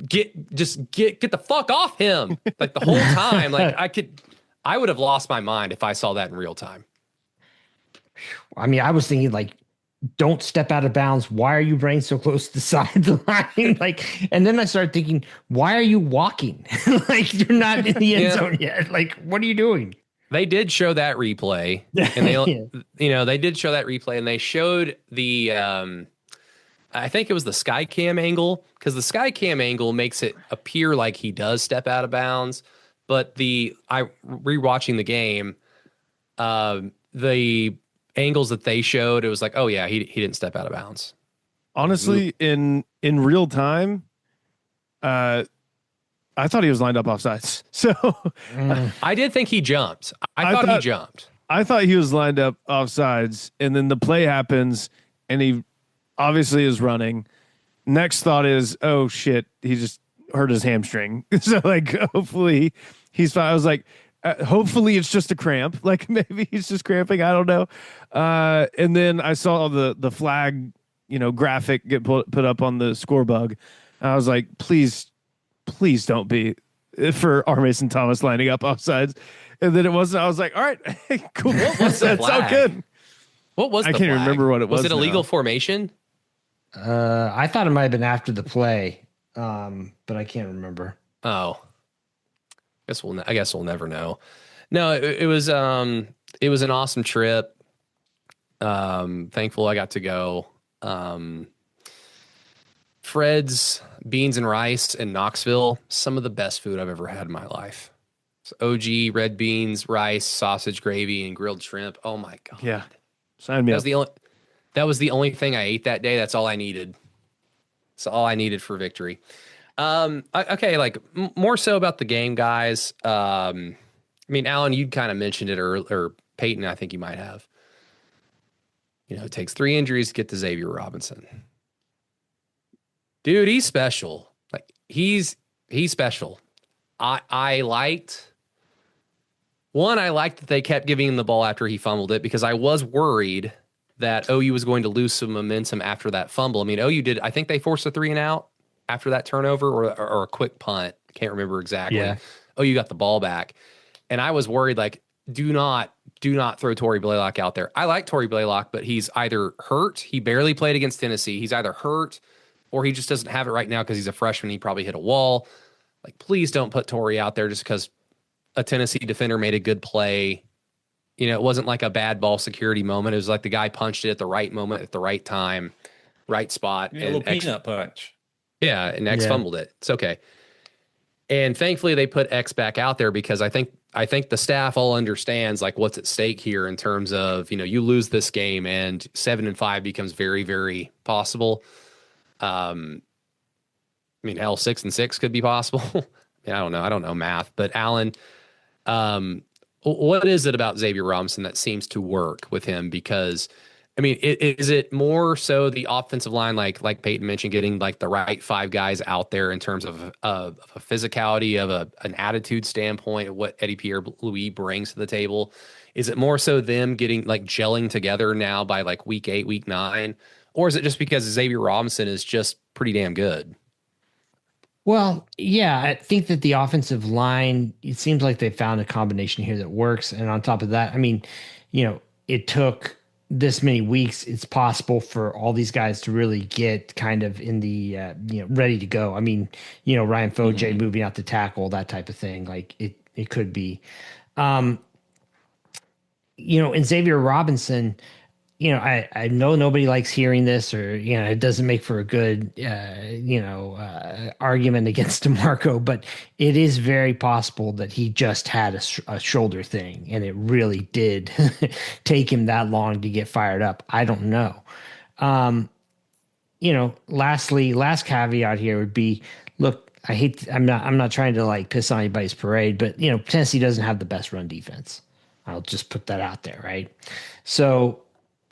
get the fuck off him the whole time. I would have lost my mind if I saw that in real time. I was thinking don't step out of bounds. Why are you running so close to the sideline? And then I started thinking, why are you walking? You're not in the end zone yet. What are you doing? They did show that replay, and they did show that replay, and they showed the, I think it was the sky cam angle, because the sky cam angle makes it appear like he does step out of bounds. But rewatching the game, the angles that they showed, it was like, oh yeah, he didn't step out of bounds. Honestly, in real time, I thought he was lined up offsides. So I did think he jumped. I thought he jumped. I thought he was lined up offsides, and then the play happens, and he obviously is running. Next thought is, oh shit, he just hurt his hamstring. So like, hopefully he's fine. I was like, hopefully it's just a cramp. Like maybe he's just cramping. I don't know. And then I saw the flag, graphic get put up on the score bug. I was like, please don't be for R. Mason Thomas lining up offsides. And then it wasn't. I was like, all right, cool. What was the That's all good. What was I can't remember what it was. Was it a legal formation? I thought it might have been after the play, but I can't remember. Oh, I guess we'll never know. No, it was an awesome trip. Thankful I got to go. Fred's Beans and Rice in Knoxville, some of the best food I've ever had in my life. It's OG red beans, rice, sausage gravy, and grilled shrimp. Oh my God. Yeah. Sign me up. That was the only thing I ate that day. That's all I needed. That's all I needed for victory. Okay, like more so about the game, guys. I mean, Alan, you'd kind of mentioned it, or Peyton, I think you might have. It takes 3 injuries to get to Xavier Robinson. Dude, he's special. Like he's special. I liked that they kept giving him the ball after he fumbled it, because I was worried that OU was going to lose some momentum after that fumble. I mean, OU did, I think they forced a 3-and-out after that turnover or a quick punt. I can't remember exactly. Yeah. OU got the ball back. And I was worried, like, do not throw Torrey Blaylock out there. I like Torrey Blaylock, but he's either hurt. He barely played against Tennessee. He's either hurt or he just doesn't have it right now because he's a freshman. He probably hit a wall. Like, please don't put Torrey out there just because a Tennessee defender made a good play. It wasn't like a bad ball security moment. It was like the guy punched it at the right moment, at the right time, right spot. A little peanut punch. Yeah, and X fumbled it. It's okay. And thankfully they put X back out there, because I think the staff all understands like what's at stake here in terms of, you lose this game and 7-5 becomes very, very possible. I mean, hell, 6-6 could be possible. I don't know math, but Alan, what is it about Xavier Robinson that seems to work with him? Because, I mean, is it more so the offensive line, like Peyton mentioned, getting like the right 5 guys out there in terms of a physicality, of an attitude standpoint, of what Eddie Pierre-Louis brings to the table? Is it more so them getting like gelling together now by like week 8, week 9? Or is it just because Xavier Robinson is just pretty damn good? Well, yeah, I think that the offensive line, it seems like they found a combination here that works. And on top of that, I mean, it took this many weeks. It's possible for all these guys to really get kind of in the, ready to go. I mean, Ryan Foje moving out to tackle, that type of thing. Like it could be, and Xavier Robinson, I know nobody likes hearing this, or, it doesn't make for a good, argument against DeMarco, but it is very possible that he just had a shoulder thing and it really did take him that long to get fired up. I don't know. Lastly, last caveat here would be, look, I'm not trying to like piss on anybody's parade, but Tennessee doesn't have the best run defense. I'll just put that out there. Right. So,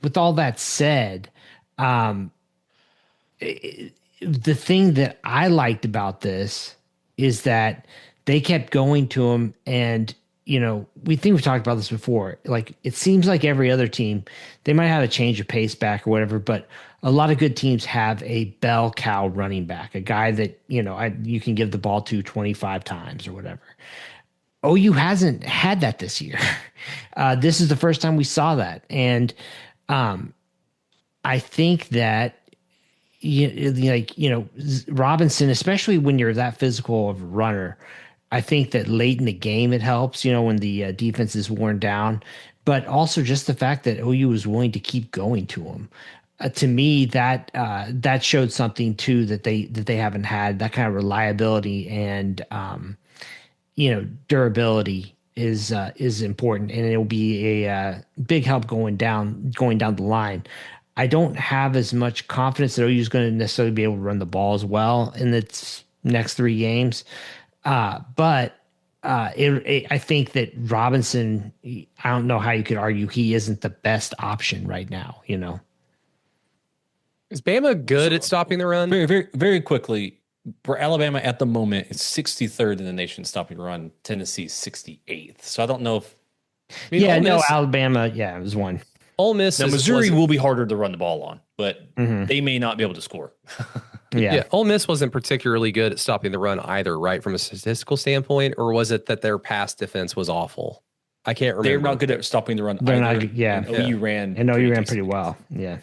with all that said, the thing that I liked about this is that they kept going to him, and we've talked about this before. Like, it seems like every other team, they might have a change of pace back or whatever, but a lot of good teams have a bell cow running back, a guy that you can give the ball to 25 times or whatever. OU hasn't had that this year. This is the first time we saw that, and I think that Robinson, especially when you're that physical of a runner, I think that late in the game it helps, when the defense is worn down, but also just the fact that OU was willing to keep going to him. To me, that showed something too that they haven't had, that kind of reliability and durability is important, and it will be a big help going down the line. I don't have as much confidence that OU is going to necessarily be able to run the ball as well in its next 3 games. But I think that Robinson, I don't know how you could argue he isn't the best option right now, you know. Is Bama good at stopping the run? Very, very, very quickly, for Alabama at the moment, it's 63rd in the nation stopping the run. Tennessee's 68th. So I don't know if. Alabama, it was one. Ole Miss. Now, Missouri will be harder to run the ball on, but they may not be able to score. Yeah, Ole Miss wasn't particularly good at stopping the run either, right? From a statistical standpoint, or was it that their pass defense was awful? I can't remember. They're not good at stopping the run They're either. not, yeah. And OU ran. And OU ran pretty well. Yeah.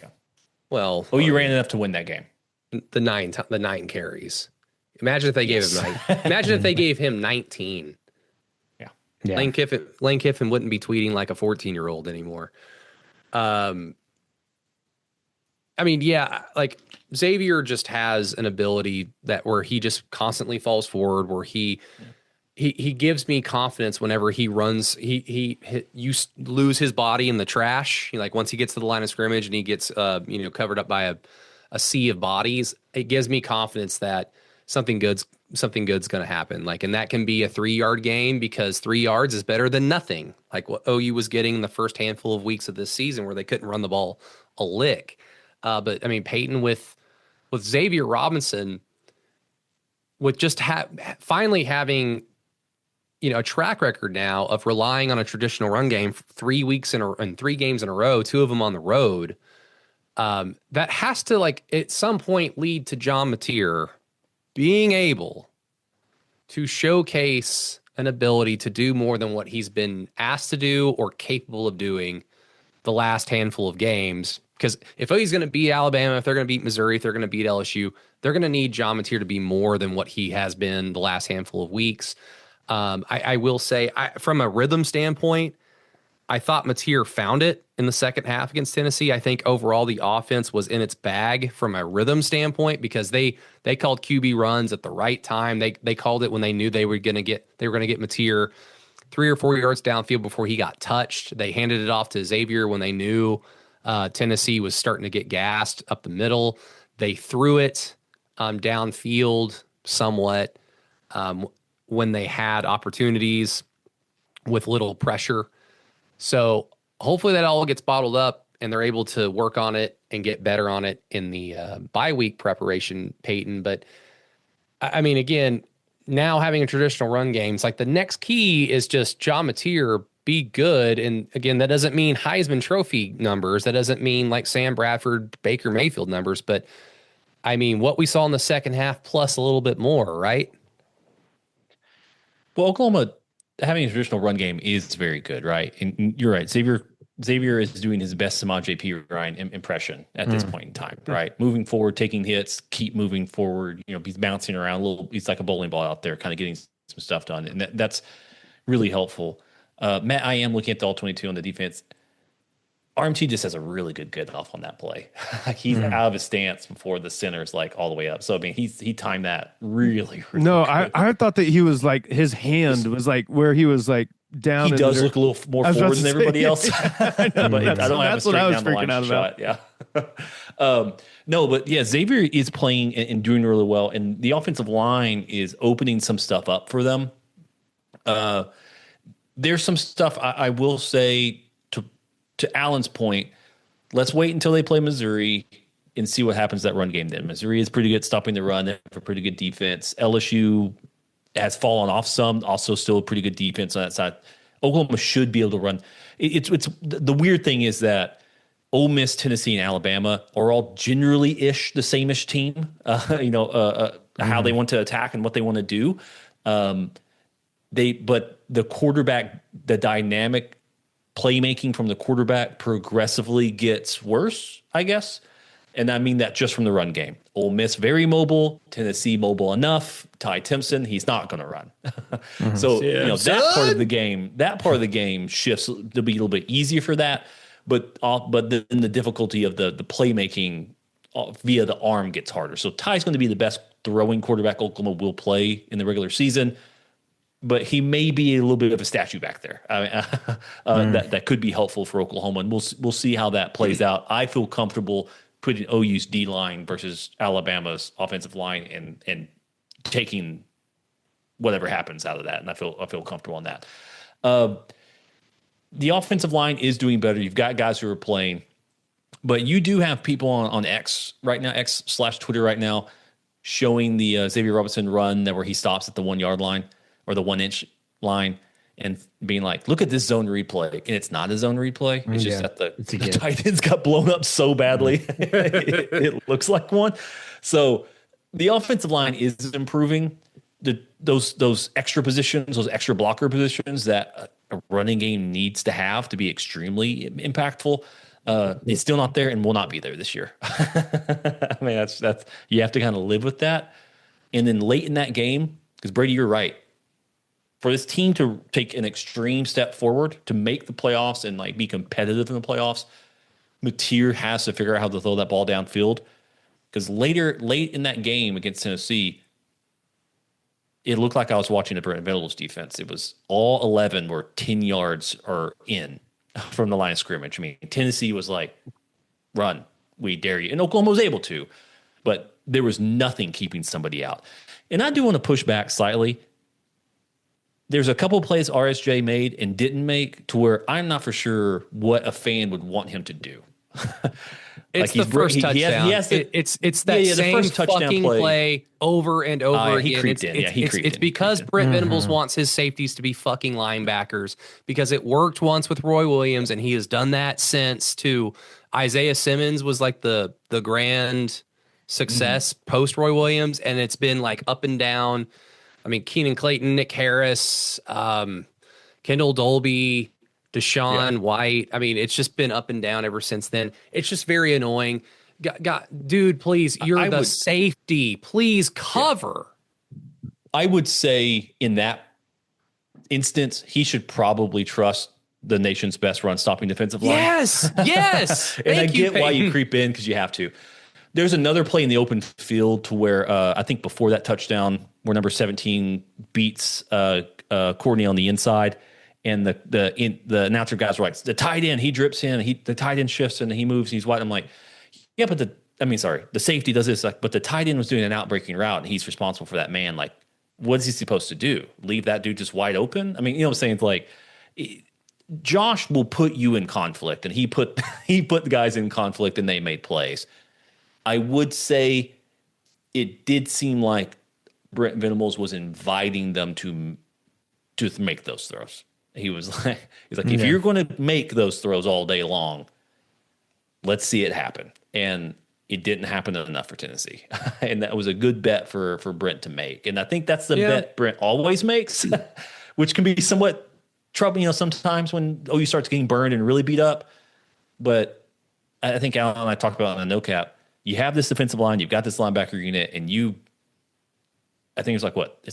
Well, OU ran enough to win that game. The nine carries. Imagine if they gave him 9. Imagine if they gave him 19. Yeah. Lane Kiffin wouldn't be tweeting like a 14-year-old anymore. I mean, yeah, like Xavier just has an ability that where he just constantly falls forward, where he gives me confidence whenever he runs. You lose his body in the trash. Like once he gets to the line of scrimmage and he gets covered up by a sea of bodies, it gives me confidence that something good's going to happen. Like, and that can be a 3-yard gain because 3 yards is better than nothing. Like what OU was getting in the first handful of weeks of this season where they couldn't run the ball a lick. But I mean, Peyton with Xavier Robinson, with just finally having, a track record now of relying on a traditional run game 3 weeks and 3 games in a row, 2 of them on the road. That has to at some point lead to John Mateer being able to showcase an ability to do more than what he's been asked to do or capable of doing the last handful of games. Because if he's going to beat Alabama, if they're going to beat Missouri, if they're going to beat LSU, they're going to need John Mateer to be more than what he has been the last handful of weeks. I will say, from a rhythm standpoint, I thought Mateer found it in the second half against Tennessee. I think overall the offense was in its bag from a rhythm standpoint because they called QB runs at the right time. They called it when they knew they were going to get Mateer 3 or 4 yards downfield before he got touched. They handed it off to Xavier when they knew Tennessee was starting to get gassed up the middle. They threw it downfield somewhat when they had opportunities with little pressure. So hopefully that all gets bottled up and they're able to work on it and get better on it in the bye week preparation, Peyton. But I mean, again, now having a traditional run game, it's like the next key is just John Mateer be good. And again, that doesn't mean Heisman Trophy numbers. That doesn't mean like Sam Bradford, Baker Mayfield numbers. But I mean, what we saw in the second half plus a little bit more, right? Well, Oklahoma having a traditional run game is very good, right? And you're right. Xavier is doing his best Samaj P. Ryan impression at this point in time, right? Moving forward, taking hits, keep moving forward. He's bouncing around a little. He's like a bowling ball out there, kind of getting some stuff done, and that's really helpful. Matt, I am looking at the all-22 on the defense. RMT just has a really good get off on that play. He's out of his stance before the center's all the way up. So I mean, he timed that really no, good. I thought that he was his hand was where he was down. He does look a little more forward than everybody else. I know, but I don't have a straight down the line shot. Yeah. No, but yeah, Xavier is playing and doing really well, and the offensive line is opening some stuff up for them. There's some stuff I will say to Alan's point. Let's wait until they play Missouri and see what happens to that run game. Then Missouri is pretty good at stopping the run. They have a pretty good defense. LSU has fallen off some, also still a pretty good defense on that side. Oklahoma should be able to run. It's the weird thing is that Ole Miss, Tennessee, and Alabama are all generally the same-ish team. How they want to attack and what they want to do. But the quarterback, the dynamic playmaking from the quarterback progressively gets worse, I guess. And I mean that just from the run game. Ole Miss, very mobile. Tennessee, mobile enough. Ty Timpson, he's not going to run. So, that part of the game shifts to be a little bit easier for that. But then the difficulty of the playmaking via the arm gets harder. So Ty's going to be the best throwing quarterback Oklahoma will play in the regular season. But he may be a little bit of a statue back there. I mean, that could be helpful for Oklahoma, and we'll see how that plays out. I feel comfortable putting OU's D line versus Alabama's offensive line and taking whatever happens out of that, and I feel comfortable on that. The offensive line is doing better. You've got guys who are playing, but you do have people on X right now, X/Twitter right now, showing the Xavier Robinson run where he stops at the 1 yard line or the 1 inch line and being like, look at this zone replay. And it's not a zone replay. It's just that the tight ends got blown up so badly. it looks like one. So the offensive line is improving. Those extra positions, those extra blocker positions that a running game needs to have to be extremely impactful. It's still not there and will not be there this year. I mean, that's you have to kind of live with that. And then late in that game, because Brady, you're right. For this team to take an extreme step forward to make the playoffs and like be competitive in the playoffs, Mateer has to figure out how to throw that ball downfield. Because late in that game against Tennessee, it looked like I was watching the Brent Venables defense. It was all 11 were 10 yards or in from the line of scrimmage. I mean, Tennessee was like, run, we dare you. And Oklahoma was able to, but there was nothing keeping somebody out. And I do want to push back slightly. There's a couple of plays RSJ made and didn't make to where I'm not for sure what a fan would want him to do. It's the first touchdown. It's that same fucking play over and over again. It's because Brent Venables wants his safeties to be fucking linebackers because it worked once with Roy Williams and he has done that since too. Isaiah Simmons was like the grand success post Roy Williams, and it's been like up and down. I mean, Keenan Clayton, Nick Harris, Kendall Dolby, Deshaun White. I mean, it's just been up and down ever since then. It's just very annoying. Dude, please, you're the safety. Please cover. I would say in that instance, he should probably trust the nation's best run-stopping defensive line. Yes. And I get why you creep in because you have to. There's another play in the open field to where I think before that touchdown, where number 17 beats Courtney on the inside. And the announcer guys were like, the tight end, he drips in, the tight end shifts and he moves, he's wide. I'm like, yeah, but the safety does this, like, but the tight end was doing an out-breaking route and he's responsible for that man. Like, what is he supposed to do? Leave that dude just wide open? I mean, you know what I'm saying? It's like, Josh will put you in conflict, and he put the guys in conflict and they made plays. I would say it did seem like Brent Venables was inviting them to make those throws. He's like, if you're going to make those throws all day long, let's see it happen. And it didn't happen enough for Tennessee. And that was a good bet for Brent to make. And I think that's the bet Brent always makes, which can be somewhat troubling, sometimes when OU starts getting burned and really beat up. But I think Alan and I talked about it on the NoCap. You have this defensive line, you've got this linebacker unit, and I think it's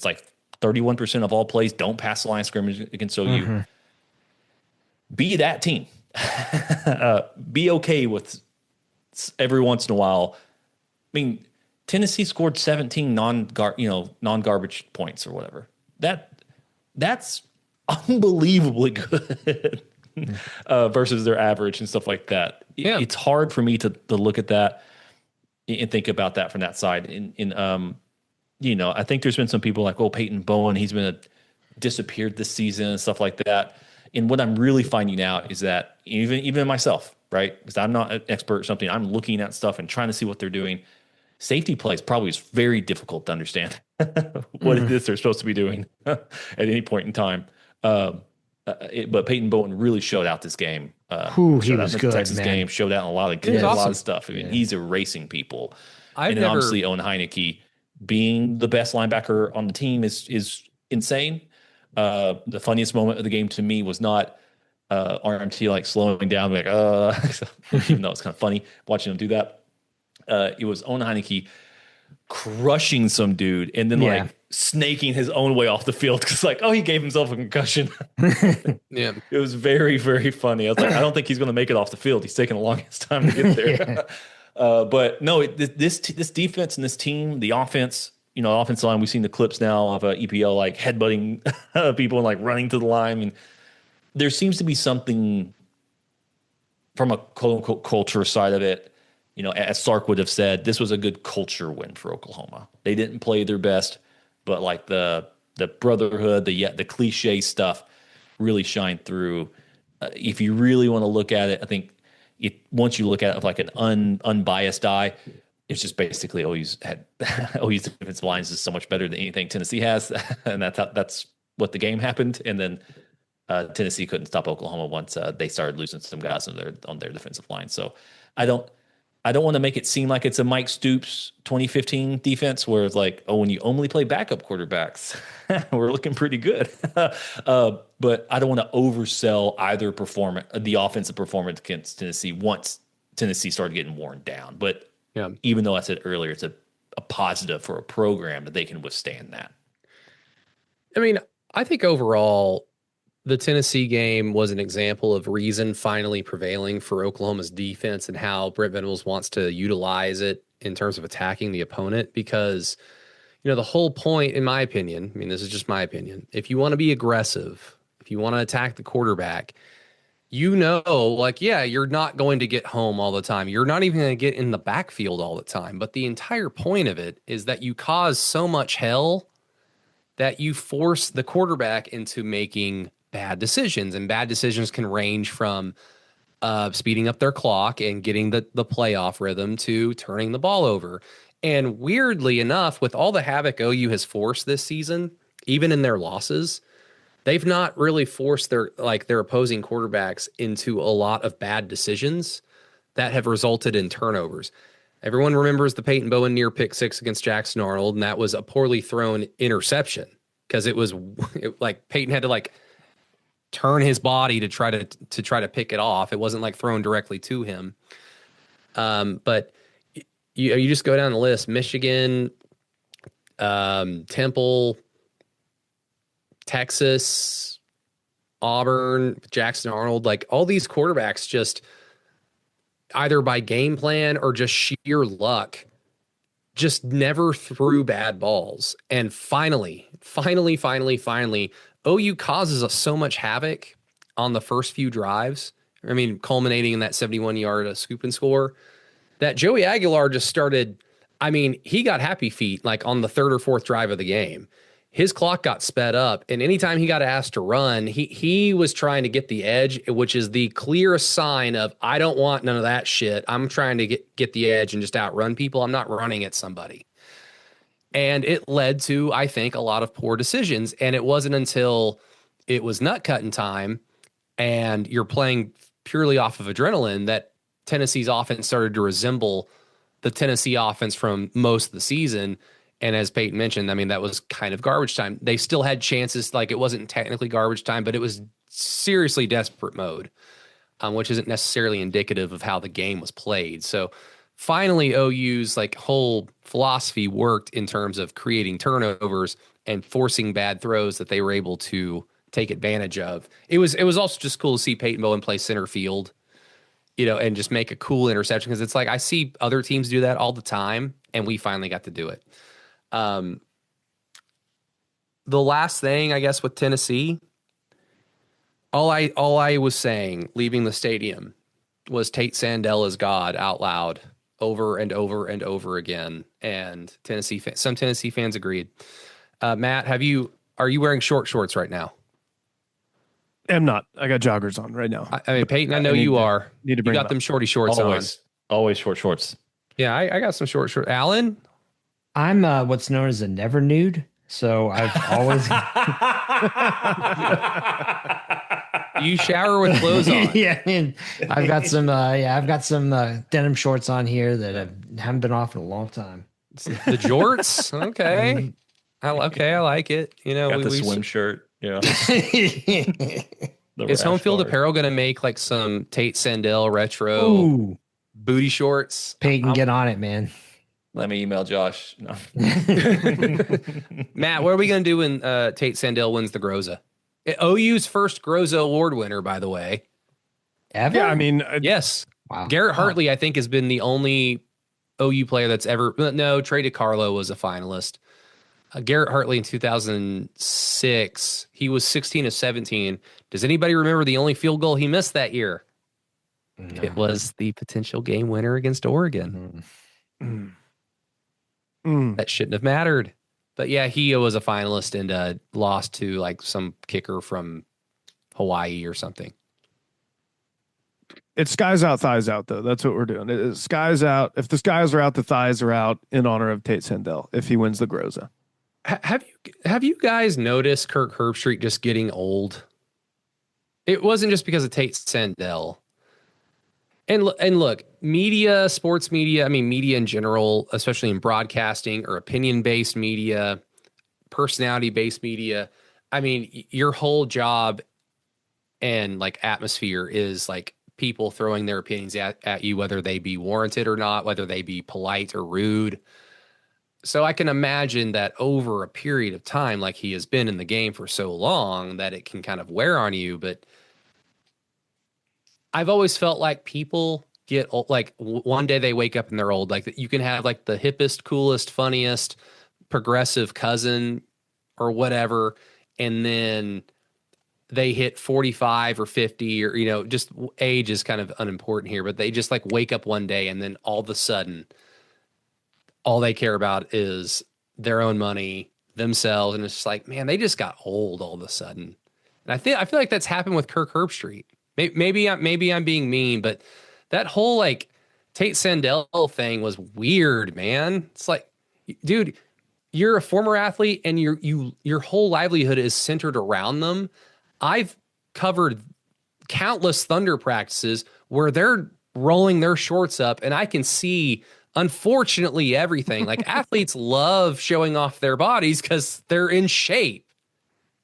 like 31% of all plays don't pass the line of scrimmage against OU. Be that team. Be okay with every once in a while. I mean, Tennessee scored 17 non-garbage points or whatever. That's unbelievably good versus their average and stuff like that. It's hard for me to look at that and think about that from that side. I think there's been some people like, Peyton Bowen, he's been disappeared this season and stuff like that. And what I'm really finding out is that even myself, right? Because I'm not an expert or something, I'm looking at stuff and trying to see what they're doing. Safety plays probably is very difficult to understand what it is they're supposed to be doing at any point in time. But Peyton Bowen really showed out this game. He was good, Texas man. game, showed out in a lot of stuff. I mean, he's erasing people. Obviously, Owen Heineke being the best linebacker on the team is insane. The funniest moment of the game to me was not RMT like slowing down, like even though it's kind of funny watching him do that. It was Owen Heineke crushing some dude and then like snaking his own way off the field because he gave himself a concussion. It was very, very funny. I was like, I don't think he's going to make it off the field. He's taking the longest time to get there. But no, this defense and this team, the offense, offensive line, we've seen the clips now of EPL like headbutting people and like running to the line. I mean, there seems to be something from a quote unquote culture side of it. As Sark would have said, this was a good culture win for Oklahoma. They didn't play their best, but like the the brotherhood, the cliche stuff really shine through. If you really want to look at it, I think once you look at it with like an unbiased eye, it's just basically OU's defensive lines is so much better than anything Tennessee has, and that's what the game happened. And then Tennessee couldn't stop Oklahoma once they started losing some guys on their defensive line. So I don't want to make it seem like it's a Mike Stoops 2015 defense where it's like, oh, when you only play backup quarterbacks, we're looking pretty good. But I don't want to oversell either the offensive performance against Tennessee once Tennessee started getting worn down. But even though I said earlier, it's a positive for a program that they can withstand that. I mean, I think overall, the Tennessee game was an example of reason finally prevailing for Oklahoma's defense and how Brent Venables wants to utilize it in terms of attacking the opponent. Because, the whole point, in my opinion, I mean, this is just my opinion, if you want to be aggressive, if you want to attack the quarterback, you're not going to get home all the time. You're not even going to get in the backfield all the time. But the entire point of it is that you cause so much hell that you force the quarterback into making bad decisions. And bad decisions can range from speeding up their clock and getting the playoff rhythm to turning the ball over. And weirdly enough, with all the havoc OU has forced this season, even in their losses, they've not really forced their opposing quarterbacks into a lot of bad decisions that have resulted in turnovers. Everyone remembers the Peyton Bowen near pick six against Jackson Arnold, and that was a poorly thrown interception because it was like Peyton had to turn his body to try to pick it off. It wasn't thrown directly to him. But you just go down the list: Michigan, Temple, Texas, Auburn, Jackson Arnold, all these quarterbacks just either by game plan or just sheer luck just never threw bad balls. And finally, OU causes us so much havoc on the first few drives. I mean, culminating in that 71-yard scoop and score, that Joey Aguilar just started. I mean, he got happy feet on the third or fourth drive of the game. His clock got sped up, and anytime he got asked to run, he was trying to get the edge, which is the clearest sign of, I don't want none of that shit. I'm trying to get the edge and just outrun people. I'm not running at somebody. And it led to, I think, a lot of poor decisions. And it wasn't until it was nut cutting time and you're playing purely off of adrenaline that Tennessee's offense started to resemble the Tennessee offense from most of the season. And as Peyton mentioned, I mean, that was kind of garbage time. They still had chances. It wasn't technically garbage time, but it was seriously desperate mode, which isn't necessarily indicative of how the game was played. So finally, OU's whole philosophy worked in terms of creating turnovers and forcing bad throws that they were able to take advantage of. It was also just cool to see Peyton Bowen play center field, and just make a cool interception, because it's I see other teams do that all the time, and we finally got to do it. The last thing, I guess, with Tennessee, all I was saying leaving the stadium was Tate Sandell is God out loud over and over and over again. And some Tennessee fans agreed. Matt, are you wearing short shorts right now? I'm not. I got joggers on right now. I mean, Peyton, I know you are. Need to bring you got them shorty shorts always short shorts. Yeah, I got some short shorts. Alan? I'm what's known as a never nude. So I've always you shower with clothes on. Yeah, and I've got some denim shorts on here that haven't been off in a long time. The jorts? Okay. I like it. Got the swim shirt. Yeah. Is Home Field Apparel going to make some Tate Sandell retro booty shorts? Peyton, get on it, man. Let me email Josh. No. Matt, what are we going to do when Tate Sandell wins the Groza? OU's first Groza Award winner, by the way. Ever? Yeah, I mean, yes. Wow. Garrett Hartley, I think, has been the only OU player that's ever. No, Trey DiCarlo was a finalist. Garrett Hartley in 2006, he was 16 of 17. Does anybody remember the only field goal he missed that year? No. It was the potential game winner against Oregon. That shouldn't have mattered. But yeah, he was a finalist and lost to like some kicker from Hawaii or something. It's skies out, thighs out, though. That's what we're doing. It's skies out. If the skies are out, the thighs are out in honor of Tate Sandell if he wins the Groza. Have you guys noticed Kirk Herbstreit just getting old? It wasn't just because of Tate Sandell. And look, media, sports media, I mean, media in general, especially in broadcasting or opinion-based media, personality-based media, I mean, your whole job and like atmosphere is like people throwing their opinions at you, whether they be warranted or not, whether they be polite or rude. So I can imagine that over a period of time, like he has been in the game for so long, that it can kind of wear on you. But I've always felt like people get old, like one day they wake up and they're old. Like you can have like the hippest, coolest, funniest, progressive cousin or whatever, and then they hit 45 or 50 or, you know, just age is kind of unimportant here, but they just like wake up one day and then all of a sudden all they care about is their own money, themselves. And it's just like, man, they just got old all of a sudden. And I feel like that's happened with Kirk Herbstreit. Maybe I'm being mean, but that whole like Tate Sandell thing was weird, man. It's like, dude, you're a former athlete and your whole livelihood is centered around them. I've covered countless Thunder practices where they're rolling their shorts up and I can see, unfortunately, everything. Like athletes love showing off their bodies because they're in shape.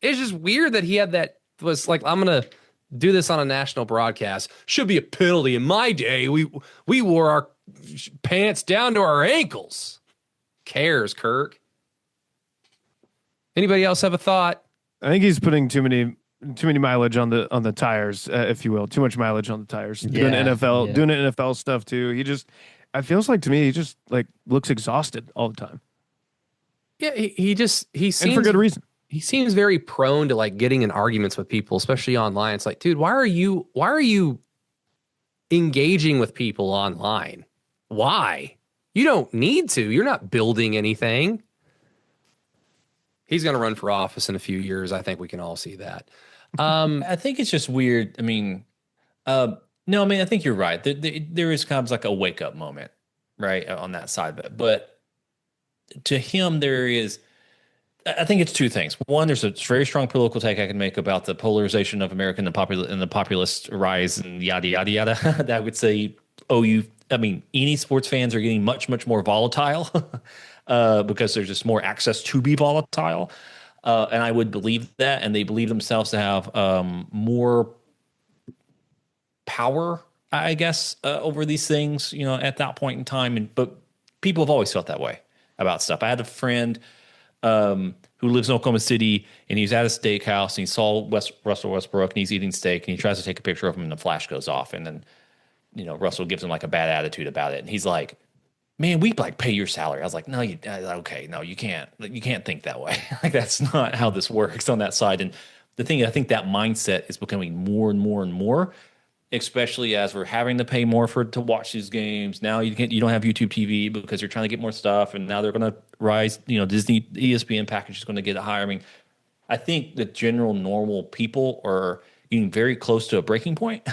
It's just weird that he had that, was like, I'm going to do this on a national broadcast. Should be a penalty. In my day, we wore our pants down to our ankles. Cares, Kirk? Anybody else have a thought? I think he's putting too many mileage on the tires, if you will. Too much mileage on the tires. Doing NFL stuff too. It feels like to me he just like looks exhausted all the time. Yeah, he seems, and for good reason. He seems very prone to like getting in arguments with people, especially online. It's like, dude, why are you engaging with people online? Why? You don't need to. You're not building anything. He's going to run for office in a few years. I think we can all see that. I think it's just weird. I mean, no, I mean, I think you're right. There is kind of like a wake up moment, right, on that side of it. But to him, I think it's two things. One, there's a very strong political take I can make about the polarization of America and the populist rise and yada, yada, yada. That I would say, any sports fans are getting much, much more volatile because there's just more access to be volatile. And I would believe that. And they believe themselves to have more power, I guess, over these things, you know, at that point in time. But people have always felt that way about stuff. I had a friend who lives in Oklahoma City, and he's at a steakhouse, and he saw Russell Westbrook, and he's eating steak, and he tries to take a picture of him, and the flash goes off, and then, you know, Russell gives him like a bad attitude about it, and he's like, "Man, we like pay your salary." I was like, "No, you can't. You can't think that way. Like that's not how this works on that side." And the thing, I think that mindset is becoming more and more and more, especially as we're having to pay more to watch these games. Now you don't have YouTube TV because you're trying to get more stuff, and now they're going to rise. You know, Disney ESPN package is going to get higher. I mean, I think the general normal people are getting very close to a breaking point,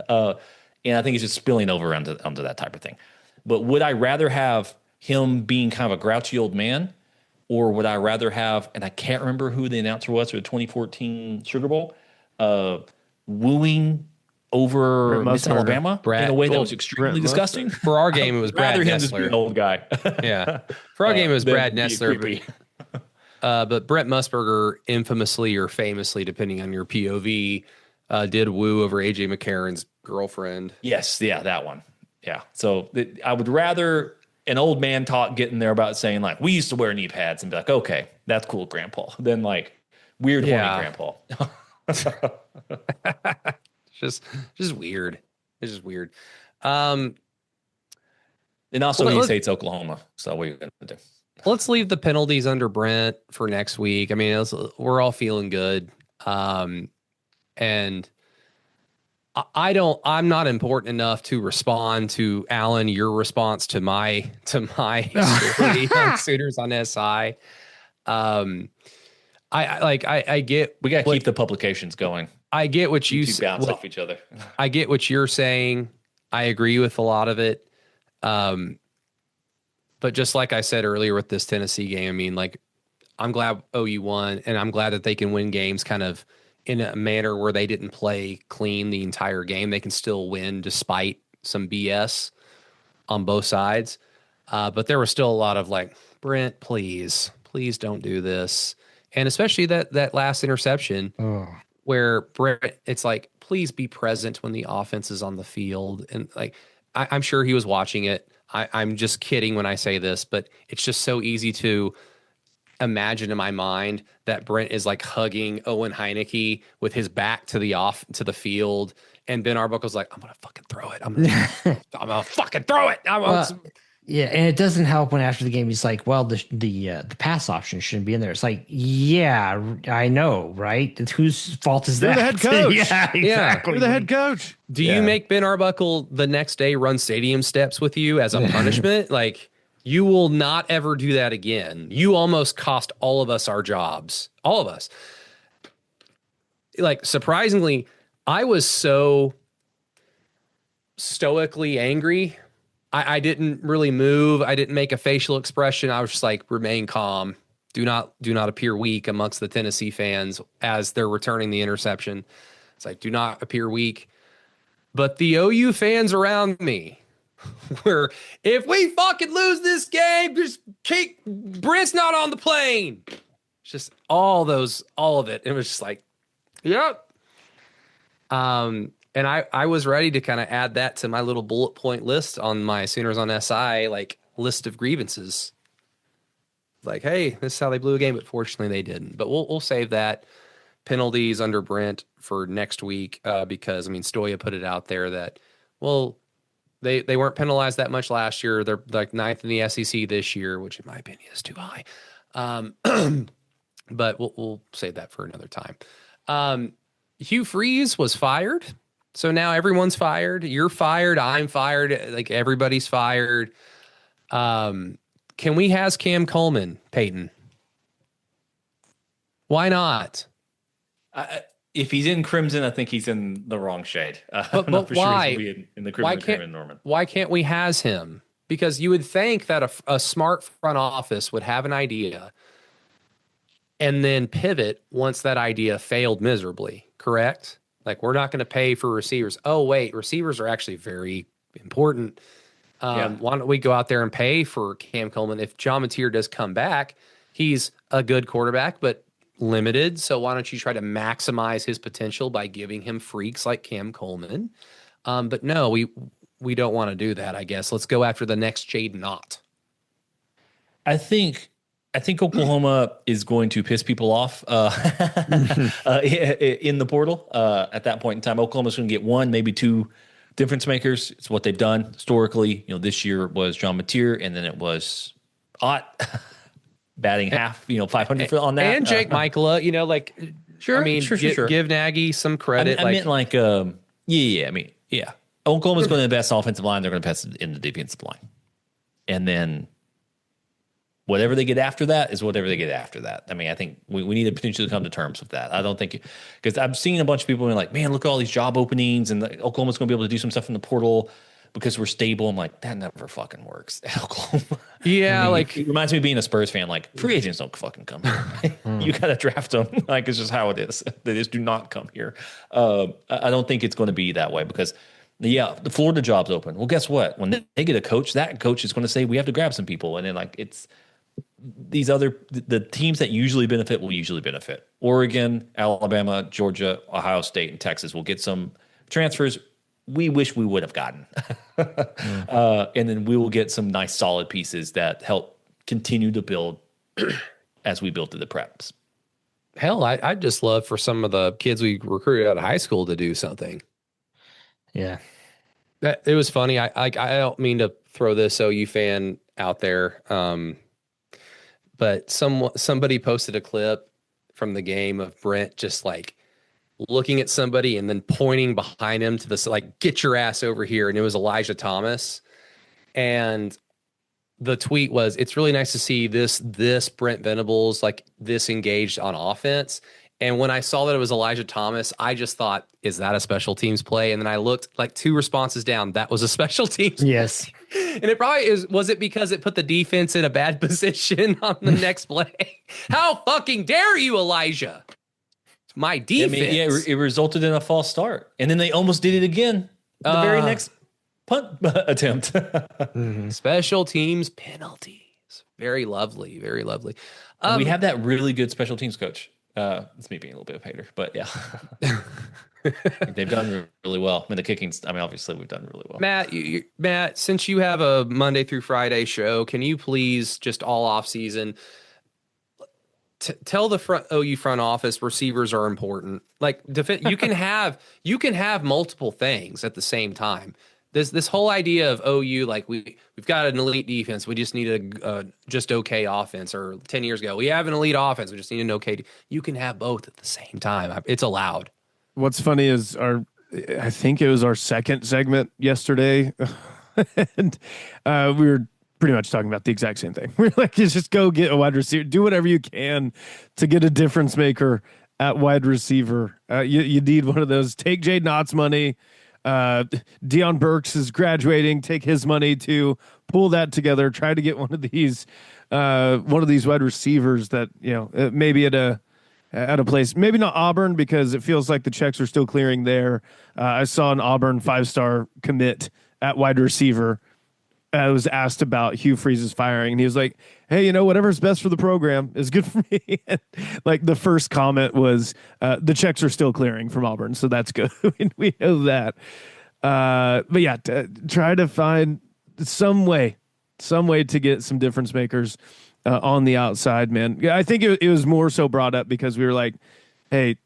and I think it's just spilling over onto that type of thing. But would I rather have him being kind of a grouchy old man, or would I rather have? And I can't remember who the announcer was for the 2014 Sugar Bowl, wooing over Miss Alabama in a way that was extremely disgusting. For our game, it was Brad Nessler. Him just be an old guy. Yeah. For our game, it was Brad Nessler. But Brett Musburger infamously or famously, depending on your POV, did woo over AJ McCarron's girlfriend. Yes. Yeah, that one. Yeah. So I would rather an old man talk getting there about saying like, we used to wear knee pads and be like, okay, that's cool, Grandpa. Than like weird, horny Grandpa. Just weird. It's just weird. And also he hates Oklahoma. So what are you going to do? Let's leave the penalties under Brent for next week. I mean, we're all feeling good. And I'm not important enough to respond to Alan, your response to my story on Sooners on SI. I get we got to keep the publications going. I get what you bounce off each other. I get what you're saying. I agree with a lot of it. But just like I said earlier with this Tennessee game, I mean, like, I'm glad OU won, and I'm glad that they can win games kind of in a manner where they didn't play clean the entire game. They can still win despite some BS on both sides. But there was still a lot of like, Brent, please don't do this. And especially that last interception where Brent, it's like, please be present when the offense is on the field. And like, I'm sure he was watching it. I'm just kidding when I say this, but it's just so easy to imagine in my mind that Brent is like hugging Owen Heineke with his back to the field. And Ben Arbuckle's like, I'm going to fucking throw it. I'm going to fucking throw it. Yeah, and it doesn't help when after the game he's like, "Well, the pass option shouldn't be in there." It's like, yeah, I know, right? Whose fault is You're that? the head coach. Yeah, exactly. You're the head coach. Do you make Ben Arbuckle the next day run stadium steps with you as a punishment? Like, you will not ever do that again. You almost cost all of us our jobs. All of us. Like, surprisingly, I was so stoically angry. I didn't really move. I didn't make a facial expression. I was just like, remain calm. Do not appear weak amongst the Tennessee fans as they're returning the interception. It's like, do not appear weak. But the OU fans around me were, if we fucking lose this game, just keep Brent's not on the plane. It's just all of it. It was just like, yep. And I was ready to kind of add that to my little bullet point list on my Sooners on SI, like, list of grievances. Like, hey, this is how they blew a game, but fortunately they didn't. But we'll save that penalties under Brent for next week because, I mean, Stoya put it out there that, well, they weren't penalized that much last year. They're like 9th in the SEC this year, which in my opinion is too high. But we'll save that for another time. Hugh Freeze was fired. So now everyone's fired. You're fired. I'm fired. Like, everybody's fired. Can we have Cam Coleman, Peyton? Why not? If he's in crimson, I think he's in the wrong shade. But why? Sure he's in the crimson, Norman. Why can't we has him? Because you would think that a smart front office would have an idea and then pivot once that idea failed miserably, correct? Like, we're not going to pay for receivers. Oh, wait, receivers are actually very important. Why don't we go out there and pay for Cam Coleman? If John Mateer does come back, he's a good quarterback, but limited. So why don't you try to maximize his potential by giving him freaks like Cam Coleman? But no, we don't want to do that, I guess. Let's go after the next Jaden Knott. I think Oklahoma is going to piss people off in the portal at that point in time. Oklahoma's going to get one, maybe two difference makers. It's what they've done historically. You know, this year was John Mateer, and then it was Ott batting half, 500 on that. And Jake Michaela, sure. I mean, Sure. Give Nagy some credit. I meant Oklahoma's going to the best offensive line. They're going to pass in the defensive line. And then whatever they get after that is whatever they get after that. I mean, I think we need to potentially come to terms with that. I don't think – because I've seen a bunch of people being like, man, look at all these job openings and Oklahoma's going to be able to do some stuff in the portal because we're stable. I'm like, that never fucking works. Oklahoma. Yeah, it reminds me of being a Spurs fan. Like, free agents don't fucking come here. You got to draft them. Like, it's just how it is. They just do not come here. I don't think it's going to be that way because – yeah, the Florida job's open. Well, guess what? When they get a coach, that coach is going to say, we have to grab some people. And then, it's these the teams that usually benefit will usually benefit. Oregon, Alabama, Georgia, Ohio State, and Texas will get some transfers we wish we would have gotten. And then we will get some nice, solid pieces that help continue to build as we build through the preps. Hell, I'd just love for some of the kids we recruited out of high school to do something. Yeah. It was funny. I don't mean to throw this OU fan out there. But somebody posted a clip from the game of Brent just like looking at somebody and then pointing behind him to this, like, get your ass over here. And it was Elijah Thomas. And the tweet was, it's really nice to see this Brent Venables like this engaged on offense. And when I saw that it was Elijah Thomas, I just thought, is that a special teams play? And then I looked like 2 responses down. That was a special teams yes play. And it probably is. Was it because it put the defense in a bad position on the next play? How fucking dare you, Elijah? My defense. I mean, it resulted in a false start. And then they almost did it again. The very next punt attempt. Special teams penalties. Very lovely. Very lovely. We have that really good special teams coach. It's me being a little bit of a hater, but yeah. They've done really well. I mean, the kicking, obviously we've done really well. Matt, since you have a Monday through Friday show, can you please just all off season tell the OU front office receivers are important. Like you can have multiple things at the same time. This whole idea of OU, like we've got an elite defense, we just need a just okay offense. Or 10 years ago, we have an elite offense, we just need an okay. You can have both at the same time. It's allowed. What's funny is I think it was our second segment yesterday, and we were pretty much talking about the exact same thing. We're like, just go get a wide receiver, do whatever you can to get a difference maker at wide receiver. You need one of those. Take Jay Knott's money. Deion Burks is graduating. Take his money to pull that together. Try to get one of these wide receivers that maybe at a place, maybe not Auburn, because it feels like the checks are still clearing there. I saw an Auburn 5-star commit at wide receiver. I was asked about Hugh Freeze's firing, and he was like, hey, whatever's best for the program is good for me. And like the first comment was, the checks are still clearing from Auburn, so that's good. We know that. But yeah, try to find some way to get some difference makers on the outside, man. Yeah, I think it was more so brought up because we were like, hey,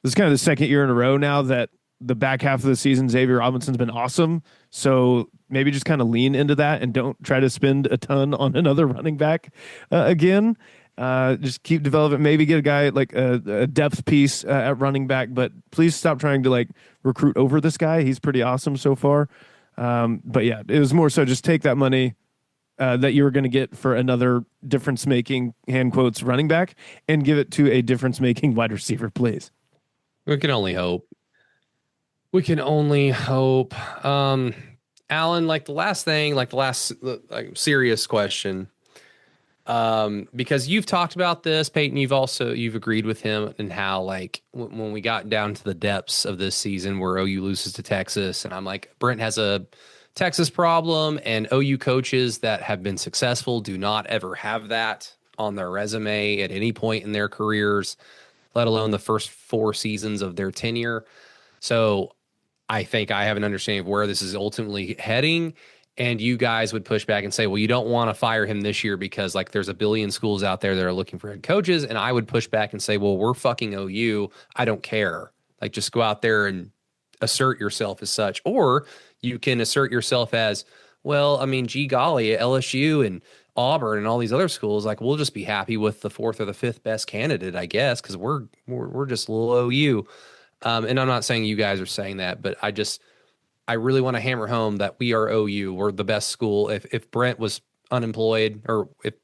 this is kind of the second year in a row now that the back half of the season, Xavier Robinson's been awesome. So maybe just kind of lean into that and don't try to spend a ton on another running back again. Just keep developing. Maybe get a guy like a depth piece at running back, but please stop trying to like recruit over this guy. He's pretty awesome so far. But yeah, it was more so just take that money that you were going to get for another difference-making, hand quotes, running back and give it to a difference-making wide receiver, please. We can only hope. Alan, like the last serious question, because you've talked about this, Peyton, you've agreed with him and how like when we got down to the depths of this season where OU loses to Texas, and I'm like, Brent has a Texas problem, and OU coaches that have been successful do not ever have that on their resume at any point in their careers, let alone the first 4 seasons of their tenure. So I think I have an understanding of where this is ultimately heading, and you guys would push back and say, well, you don't want to fire him this year because like there's a billion schools out there that are looking for head coaches. And I would push back and say, well, we're fucking OU. I don't care. Like just go out there and assert yourself as such. Or you can assert yourself as, well, I mean, gee golly, LSU and Auburn and all these other schools, like we'll just be happy with the 4th or the 5th best candidate, I guess, because we're just little OU. And I'm not saying you guys are saying that, but I really want to hammer home that we are OU. We're the best school. If Brent was unemployed, or if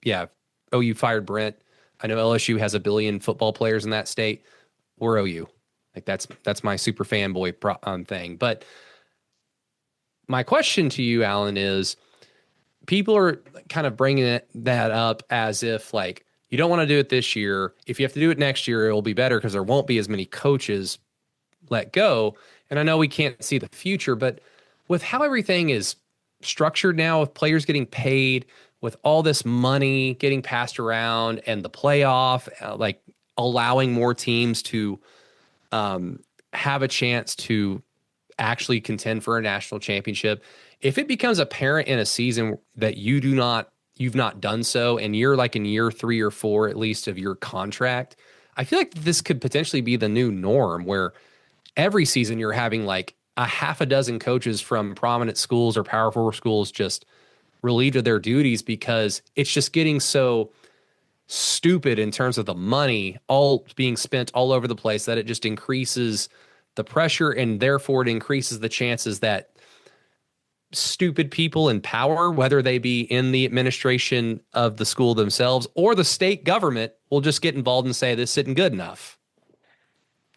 OU fired Brent, I know LSU has a billion football players in that state. We're OU. Like that's my super fanboy thing. But my question to you, Alan, is people are kind of bringing that up as if like you don't want to do it this year. If you have to do it next year, it will be better because there won't be as many coaches let go. And I know we can't see the future, but with how everything is structured now, with players getting paid, with all this money getting passed around, and the playoff, like allowing more teams to have a chance to actually contend for a national championship, if it becomes apparent in a season that you've not done so, and you're like in year 3 or 4 at least of your contract, I feel like this could potentially be the new norm where every season you're having like a half a dozen coaches from prominent schools or Power 4 schools just relieved of their duties because it's just getting so stupid in terms of the money all being spent all over the place that it just increases the pressure, and therefore it increases the chances that stupid people in power, whether they be in the administration of the school themselves or the state government, will just get involved and say this isn't good enough.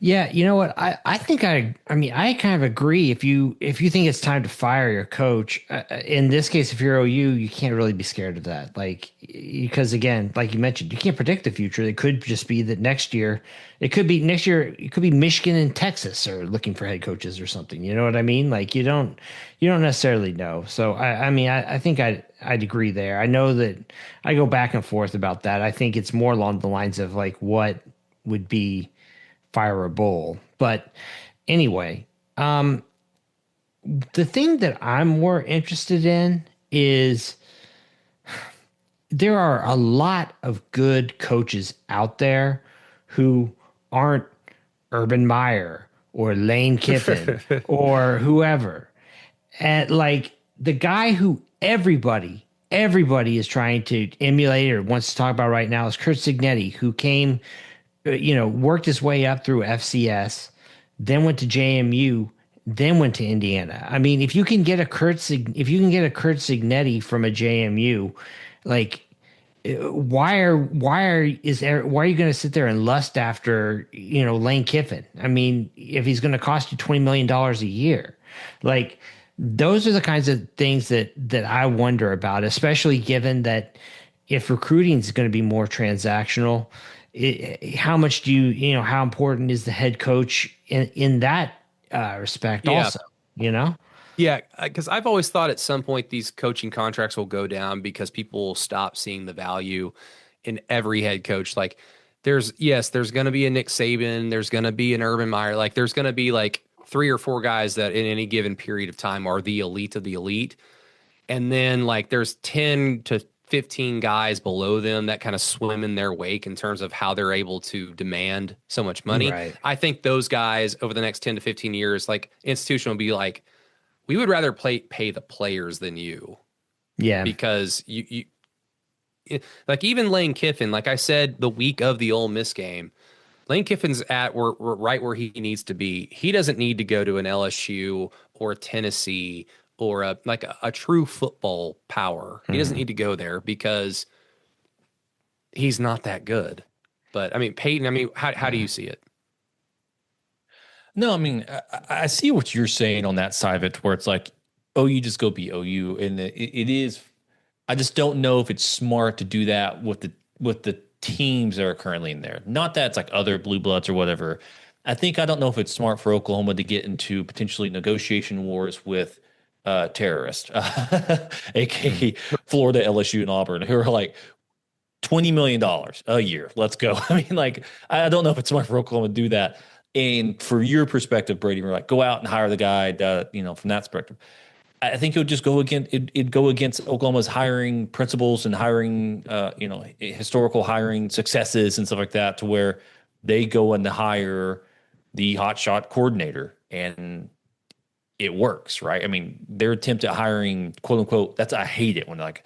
Yeah, you know what? I think I mean, I kind of agree. If you think it's time to fire your coach, in this case, if you're OU, you can't really be scared of that. Like, because again, like you mentioned, you can't predict the future. It could just be that next year, it could be Michigan and Texas are looking for head coaches or something. You know what I mean? Like you don't necessarily know. So I mean, I think I'd agree there. I know that I go back and forth about that. I think it's more along the lines of like what would be fireable. But anyway, the thing that I'm more interested in is there are a lot of good coaches out there who aren't Urban Meyer or Lane Kiffin or whoever. And like the guy who everybody is trying to emulate or wants to talk about right now is Curt Cignetti, who came, worked his way up through FCS, then went to JMU, then went to Indiana. I mean, if you can get a Curt Cignetti from a JMU, like, why are you going to sit there and lust after, Lane Kiffin? I mean, if he's going to cost you $20 million a year, like those are the kinds of things that I wonder about, especially given that if recruiting is going to be more transactional, how much do how important is the head coach in that respect also, Yeah, because I've always thought at some point these coaching contracts will go down because people will stop seeing the value in every head coach. Like there's going to be a Nick Saban, there's going to be an Urban Meyer, like there's going to be like 3 or 4 guys that in any given period of time are the elite of the elite. And then like there's 10 to 15 guys below them that kind of swim in their wake in terms of how they're able to demand so much money. Right. I think those guys over the next 10 to 15 years, like institution will be like, we would rather pay the players than you. Yeah. Because you like even Lane Kiffin, like I said, the week of the Ole Miss game, Lane Kiffin's right where he needs to be. He doesn't need to go to an LSU or a Tennessee or a true football power. He doesn't need to go there because he's not that good. But I mean, Peyton, how do you see it? No, I mean, I see what you're saying on that side of it, where it's like, you just go be OU, and it is. I just don't know if it's smart to do that with the teams that are currently in there. Not that it's like other blue bloods or whatever. I don't know if it's smart for Oklahoma to get into potentially negotiation wars with terrorists, aka Florida, LSU, and Auburn, who are like $20 million a year. Let's go. I mean, like, I don't know if it's smart for Oklahoma to do that. And for your perspective, Brady, we're like, go out and hire the guy, from that perspective. I think it would just go against Oklahoma's hiring principles and hiring, historical hiring successes and stuff like that, to where they go and hire the hotshot coordinator and it works, right? I mean, their attempt at hiring, quote unquote, I hate it when like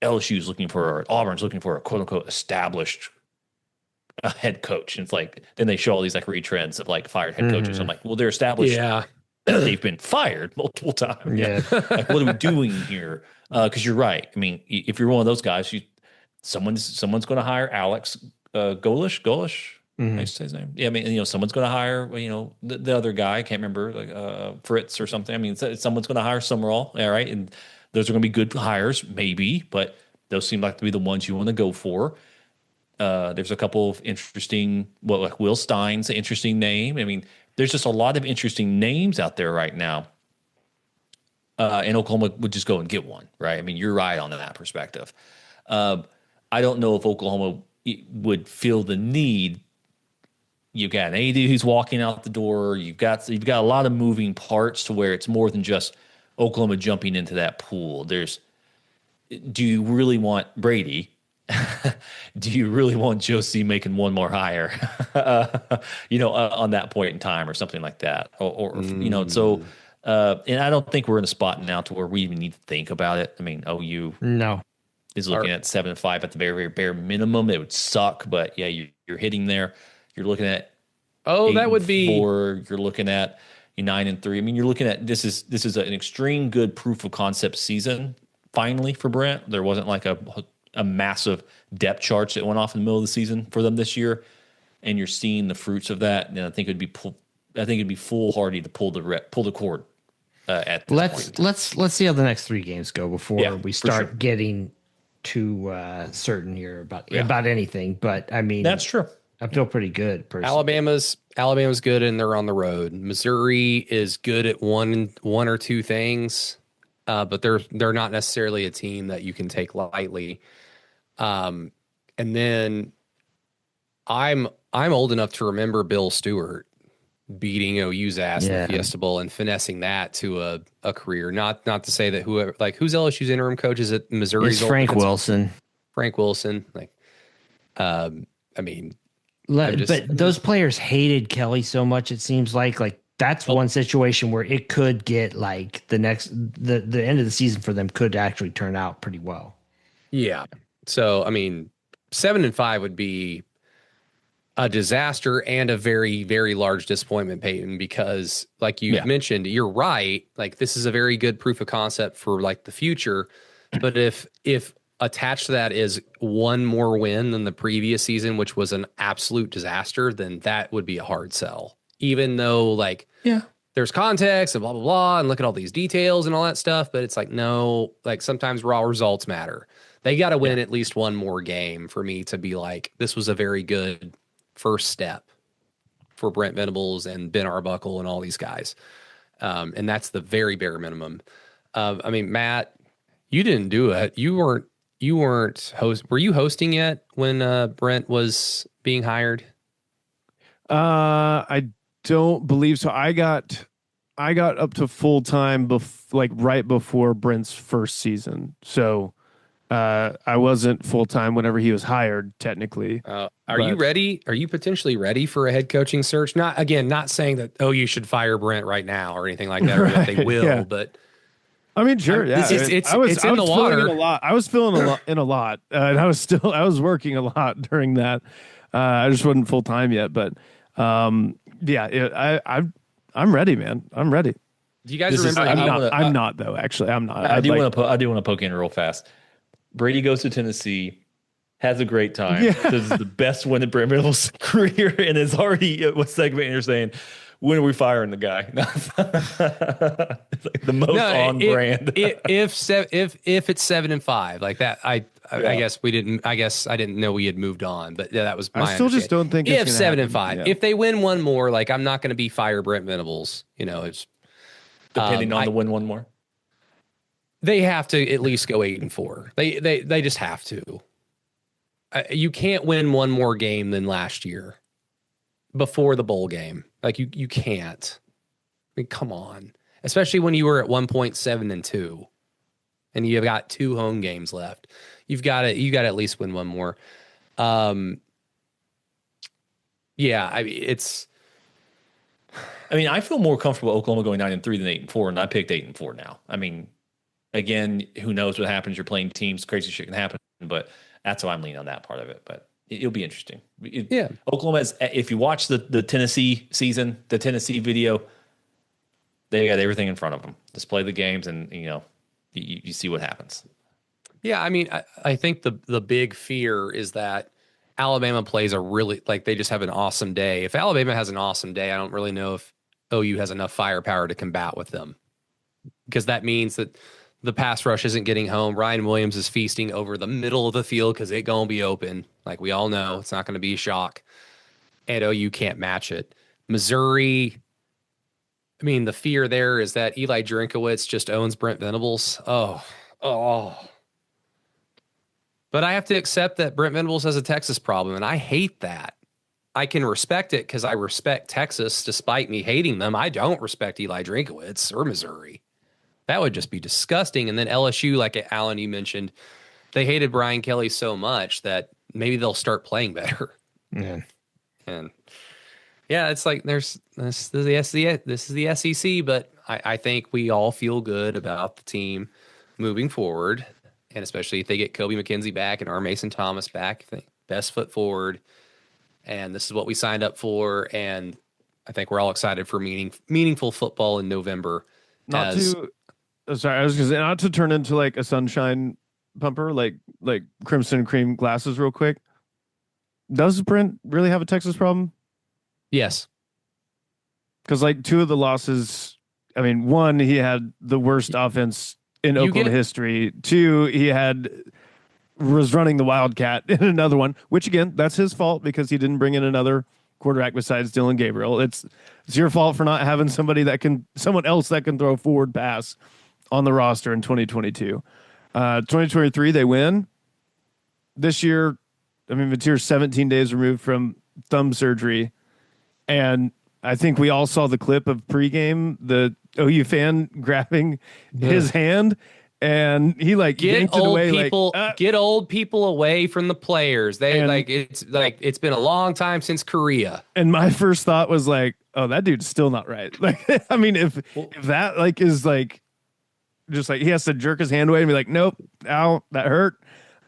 LSU's looking for, or Auburn's looking for a quote unquote established head coach. And it's like, then they show all these like retreads of like fired head coaches. I'm like, well, they're established. Yeah. They've been fired multiple times. Yeah. Like, what are we doing here? Because you're right. I mean, if you're one of those guys, someone's going to hire Alex Golish. I used to say his name. Yeah, I mean, someone's going to hire, the other guy. I can't remember, like Fritz or something. I mean, someone's going to hire Summerall. All right, and those are going to be good hires, maybe, but those seem like to be the ones you want to go for. There's a couple of interesting, like Will Stein's an interesting name. I mean, there's just a lot of interesting names out there right now. And Oklahoma would just go and get one, right? I mean, you're right on that perspective. I don't know if Oklahoma would feel the need. You've got an AD who's walking out the door. You've got a lot of moving parts to where it's more than just Oklahoma jumping into that pool. Do you really want Brady? Do you really want Josie making one more hire, on that point in time or something like that? So, and I don't think we're in a spot now to where we even need to think about it. I mean, OU is looking at 7-5 at the very, very bare minimum. It would suck, but yeah, you're hitting there. You're looking at that would be 4. You're looking at, 9-3. I mean, you're looking at this is an extreme good proof of concept season finally for Brent. There wasn't like a massive depth charts that went off in the middle of the season for them this year, and you're seeing the fruits of that. And I think it'd be foolhardy to pull the cord at this point. Let's see how the next 3 games go before we start getting too certain here about anything. But I mean, that's true. I feel pretty good personally. Alabama's good and they're on the road. Missouri is good at one or two things, but they're not necessarily a team that you can take lightly. And then I'm old enough to remember Bill Stewart beating OU's ass in the Fiesta Bowl and finessing that to a career. Not to say that who's LSU's interim coach? Is it Missouri's? It's Frank Wilson. Frank Wilson. I mean. But those players hated Kelly so much. It seems like that's one situation where it could get like the end of the season for them could actually turn out pretty well. Yeah. So, I mean, 7-5 would be a disaster and a very, very large disappointment, Peyton, because like you mentioned, you're right. Like this is a very good proof of concept for like the future. But if attached to that is one more win than the previous season, which was an absolute disaster, then that would be a hard sell. Even though there's context and blah, blah, blah, and look at all these details and all that stuff. But it's like, no, like sometimes raw results matter. They got to win at least one more game for me to be like, this was a very good first step for Brent Venables and Ben Arbuckle and all these guys. And that's the very bare minimum. I mean, Matt, you didn't do it. You weren't were you hosting yet when Brent was being hired? I don't believe so. I got up to full time right before Brent's first season. So I wasn't full time whenever he was hired technically. Are you ready? Are you potentially ready for a head coaching search? Not saying that you should fire Brent right now or anything like that, or that they will, but I mean, sure. It's in the water. I was feeling a lot, and I was working a lot during that. I just wasn't full time yet, but I'm ready, man. I'm ready. Do you guys remember? I'm not though. Actually, I'm not. I do want to poke in real fast. Brady goes to Tennessee, has a great time. Yeah. This is the best win in Brent Venables' career, and is already what segment you're saying. When are we firing the guy? It's like the most on brand. If it's 7-5 like that, I guess we didn't. I guess I didn't know we had moved on, but that was my. I still just don't think if 7-5. If they win one more, like I'm not going to be fire Brent Venables. It's depending on the win one more. They have to at least go 8-4. They just have to. You can't win one more game than last year before the bowl game. Like you can't. I mean, come on. Especially when you were at 1.7-2 and you've got 2 home games left. You got to at least win one more. I mean, I feel more comfortable Oklahoma going 9-3 than 8-4, and I picked 8-4 now. I mean, again, who knows what happens? You're playing teams, crazy shit can happen, but that's why I'm leaning on that part of it. But it'll be interesting. Oklahoma is, if you watch the Tennessee season, the Tennessee video, they got everything in front of them. Just play the games, and you see what happens. Yeah, I mean, I think the big fear is that Alabama plays they just have an awesome day. If Alabama has an awesome day, I don't really know if OU has enough firepower to combat with them, because that means that the pass rush isn't getting home. Ryan Williams is feasting over the middle of the field because it's going to be open. Like we all know, it's not going to be a shock. And OU can't match it. Missouri, I mean, the fear there is that Eli Drinkowitz just owns Brent Venables. Oh. But I have to accept that Brent Venables has a Texas problem, and I hate that. I can respect it because I respect Texas despite me hating them. I don't respect Eli Drinkowitz or Missouri. That would just be disgusting. And then LSU, like Alan, you mentioned, they hated Brian Kelly so much that maybe they'll start playing better. Yeah. And it's like this is the SEC, but I think we all feel good about the team moving forward. And especially if they get Kobe McKenzie back and R. Mason Thomas back, I think best foot forward. And this is what we signed up for. And I think we're all excited for meaningful football in November. Not to turn into like a sunshine pumper, like Crimson and Cream glasses real quick. Does Brent really have a Texas problem? Yes. Because like two of the losses, I mean, one, he had the worst offense in Oklahoma history. Two, he was running the Wildcat in another one, which again, that's his fault because he didn't bring in another quarterback besides Dylan Gabriel. It's your fault for not having someone else that can throw a forward pass on the roster in 2022. 2023, they win. This year, I mean, Mateer's 17 days removed from thumb surgery, and I think we all saw the clip of pregame, the OU fan grabbing his hand, and he like yanked it away. Get old people away from the players. It's been a long time since Korea. And my first thought was like, oh, that dude's still not right. Like, I mean, if that like is like just like he has to jerk his hand away and be like, nope, ow, that hurt.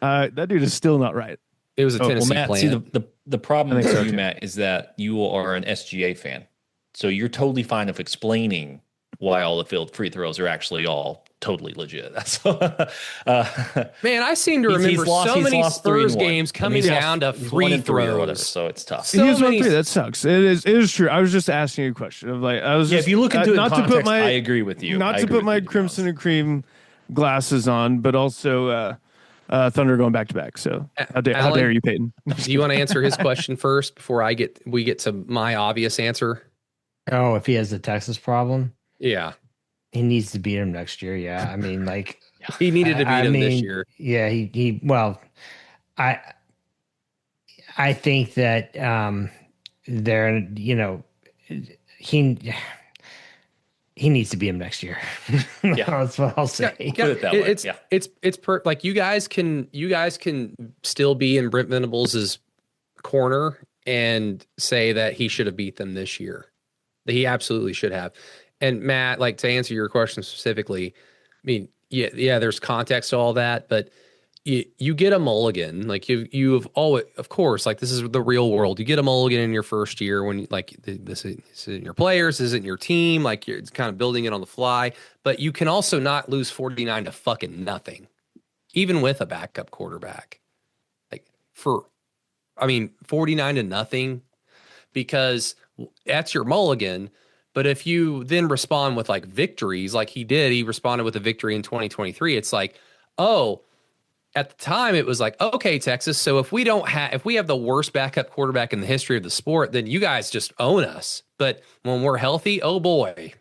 That dude is still not right. It was a Tennessee Matt, plan. See, the problem with you, Matt, is that you are an SGA fan. So you're totally fine of explaining why all the field free throws are actually all totally legit. Man, I seem to remember so many Spurs games coming down to free throws or whatever, so it's tough. He was 1-3. That sucks. It is true. I was just asking you a question of like if you look into it in context, I agree with you. Not to put my Crimson and Cream glasses on, but also Thunder going back to back. So how dare you, Peyton? Do you want to answer his question first before we get to my obvious answer? Oh, if he has the Texas problem? Yeah. He needs to beat him next year. Yeah. I mean, like he needed to beat him this year. Yeah, I think that he needs to beat him next year. Yeah. That's what I'll say. Put it that way. It's like you guys can still be in Brent Venables' corner and say that he should have beat them this year. That he absolutely should have. And Matt, like to answer your question specifically, I mean, yeah, there's context to all that, but you get a mulligan. Like you've always, of course, like this is the real world. You get a mulligan in your first year when like this isn't your players, this isn't your team. Like you're kind of building it on the fly, but you can also not lose 49 to fucking nothing, even with a backup quarterback. Like 49 to nothing, because that's your mulligan. But if you then respond with like victories, like he responded with a victory in 2023. It's like, oh, at the time it was like, okay, Texas. So if we have the worst backup quarterback in the history of the sport, then you guys just own us. But when we're healthy, oh boy,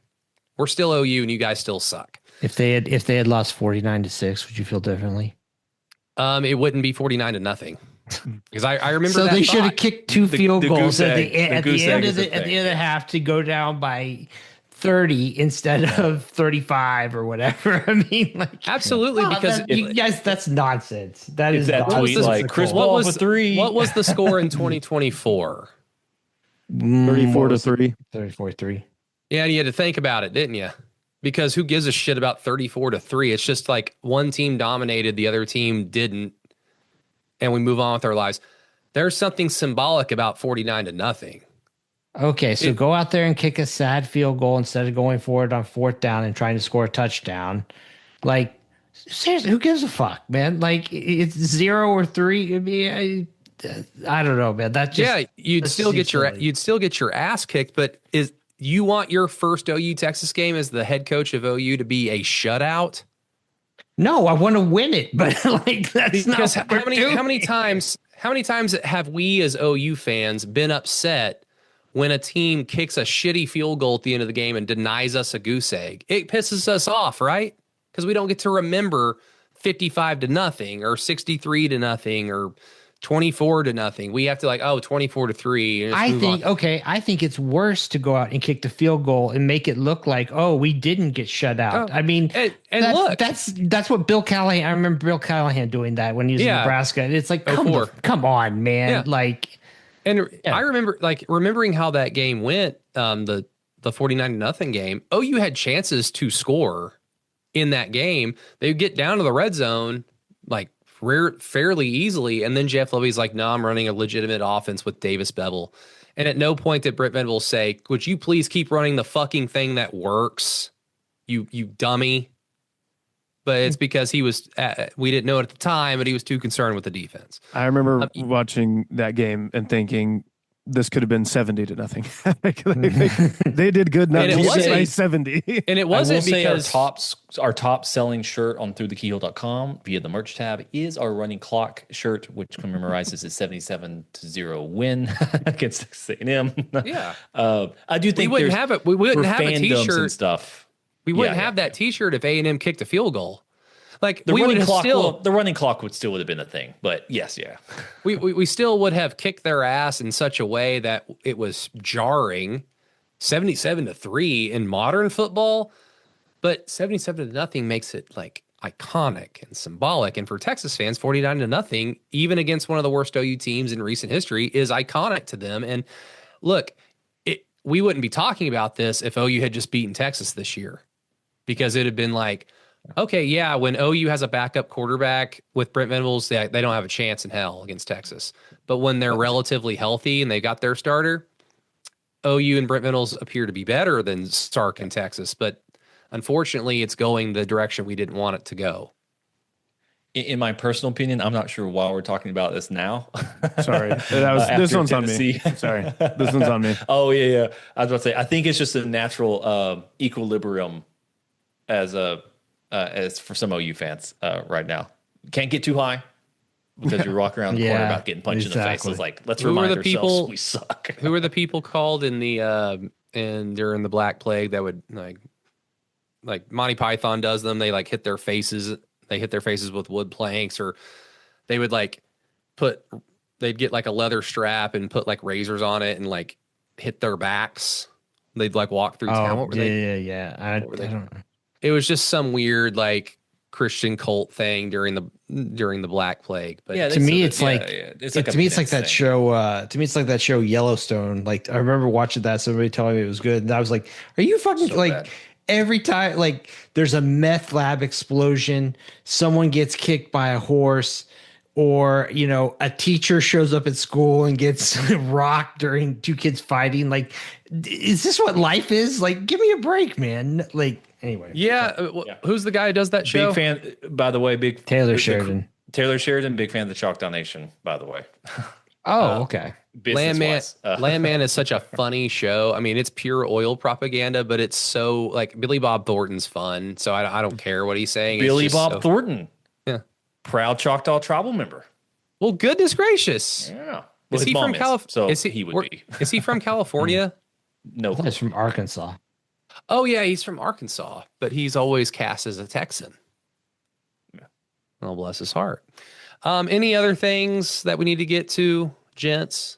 we're still OU and you guys still suck. If they had lost 49-6, would you feel differently? It wouldn't be 49 to nothing. Because I remember. So that they should have kicked two field goals at the end of the half to go down by 30 instead of 35 or whatever. I mean, like absolutely, because yes, that's nonsense. That is that tweet like Chris Paul for 3. What was the score in 2024? 34-3. 34-3. Yeah, and you had to think about it, didn't you? Because who gives a shit about 34-3? It's just like one team dominated, the other team didn't. And we move on with our lives. There's something symbolic about 49 to nothing. Okay, so go out there and kick a sad field goal instead of going for it on 4th down and trying to score a touchdown. Like, seriously, who gives a fuck, man? Like, it's 0 or 3. I mean, I don't know, man. That just you'd still get your ass kicked. But you want your first OU Texas game as the head coach of OU to be a shutout? No, I want to win it, but like that's because not how many times have we as OU fans been upset when a team kicks a shitty field goal at the end of the game and denies us a goose egg? It pisses us off, right? Because we don't get to remember 55 to nothing or 63 to nothing or 24 to nothing. We have to 24-3. I think it's worse to go out and kick the field goal and make it look like, oh, we didn't get shut out. I mean, that's what Bill Callahan. I remember Bill Callahan doing that when he was in Nebraska. And it's like, come on, man. Yeah. Like, I remember remembering how that game went. The 49-0 game. OU had chances to score in that game. They would get down to the red zone, fairly easily, and then Jeff Lebby's like, no, I'm running a legitimate offense with Davis Bevel, And at no point did Brent Venables say, "Would you please keep running the fucking thing that works, you dummy?" But it's because he was, we didn't know it at the time, but he was too concerned with the defense. I remember watching that game and thinking this could have been 70-0. They did good not to get by 70. And it wasn't because our top selling shirt on throughthekeyhole.com via the merch tab is our running clock shirt, which commemorizes a 77-0 win against Texas A&M. Yeah. I do think we wouldn't have it. We wouldn't have a t-shirt and stuff. We wouldn't have that t-shirt if A&M kicked a field goal. Like the we running would clock, still, the running clock would still have been a thing, but yes, yeah. we still would have kicked their ass in such a way that it was jarring. 77-3 in modern football, but 77-0 makes it like iconic and symbolic. And for Texas fans, 49-0, even against one of the worst OU teams in recent history, is iconic to them. And look, we wouldn't be talking about this if OU had just beaten Texas this year, because it'd have been like, okay, yeah, when OU has a backup quarterback with Brent Venables, they don't have a chance in hell against Texas. But when they're relatively healthy and they got their starter, OU and Brent Venables appear to be better than Sark in Texas. But unfortunately, it's going the direction we didn't want it to go. In my personal opinion, I'm not sure why we're talking about this now. Sorry, this one's Tennessee. On me. Sorry, this one's on me. Oh yeah. I was about to say, I think it's just a natural equilibrium as for some OU fans right now. Can't get too high because you're walking around the corner about getting punched in the face. So it's like, let's remind ourselves we suck. Who are the people called in the during the Black Plague that would like Monty Python does them? They like hit their faces. They hit their faces with wood planks, or they would they'd get like a leather strap and put like razors on it and like hit their backs. They'd like walk through town. What were they? I don't know. It was just some weird like Christian cult thing during the Black Plague. But to me, it's like that show. To me, it's like that show Yellowstone. Like I remember watching that. Somebody telling me it was good, and I was like, "Are you fucking so like?" Bad. Every time, like there's a meth lab explosion, someone gets kicked by a horse, or a teacher shows up at school and gets rocked during two kids fighting. Like, is this what life is? Like, give me a break, man. Like. Anyway, who's the guy who does that show? Big fan, by the way. Taylor Sheridan. Taylor Sheridan, big fan of the Choctaw Nation, by the way. Oh, okay. Landman is such a funny show. I mean, it's pure oil propaganda, but it's so like Billy Bob Thornton's fun. So I don't care what he's saying. Billy Bob Thornton, proud Choctaw tribal member. Well, goodness gracious, yeah. Is he from California? So he would be. Is he from California? No, he's from Arkansas. Oh, yeah, he's from Arkansas, but he's always cast as a Texan. Yeah. Oh, bless his heart. Any other things that we need to get to, gents?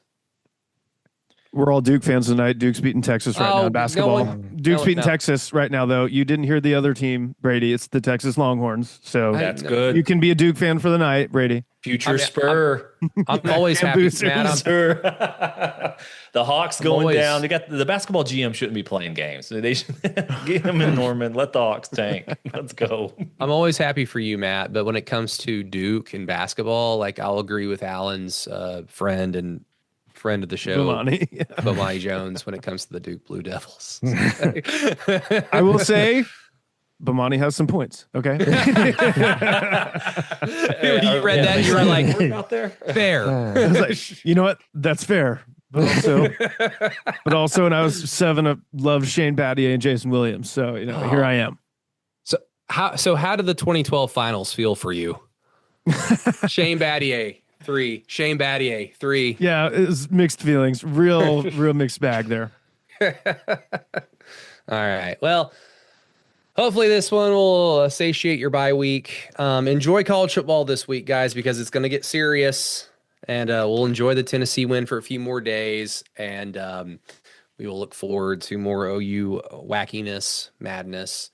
We're all Duke fans tonight. Duke's beating Texas right now in basketball. Duke's beating Texas right now, though. You didn't hear the other team, Brady. It's the Texas Longhorns. So that's good. You can be a Duke fan for the night, Brady. Future Spur. I'm always happy. The Hawks going down. They got the basketball GM shouldn't be playing games. They should get him in Norman. Let the Hawks tank. Let's go. I'm always happy for you, Matt. But when it comes to Duke and basketball, like I'll agree with Alan's friend of the show, Bomani Jones, when it comes to the Duke Blue Devils. I will say, Bomani has some points. Okay. You read that, you were like, out there. Fair. I was like, you know what? That's fair. But also, when I was 7, I loved Shane Battier and Jason Williams. So, here I am. So how did the 2012 finals feel for you? Shane Battier. 3. Shane Battier, 3. Yeah, it was mixed feelings. Real mixed bag there. All right. Well, hopefully this one will satiate your bye week. Enjoy college football this week, guys, because it's going to get serious. And we'll enjoy the Tennessee win for a few more days. And we will look forward to more OU wackiness, madness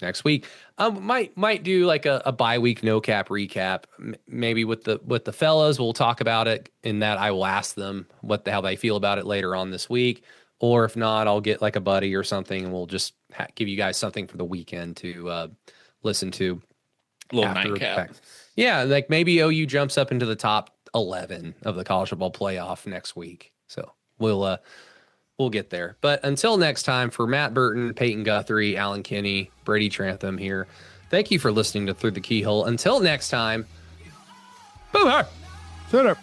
next week. Might do like a bye week no cap recap, maybe with the fellas. We'll talk about it in that I will ask them how they feel about it later on this week, or if not, I'll get like a buddy or something and we'll just give you guys something for the weekend to listen to. A little nightcap. Yeah, like maybe OU jumps up into the top 11 of the college football playoff next week. So we'll get there. But until next time, for Matt Burton, Peyton Guthrie, Alan Kinney, Brady Trantham here, thank you for listening to Through the Keyhole. Until next time, boomer! Shut up.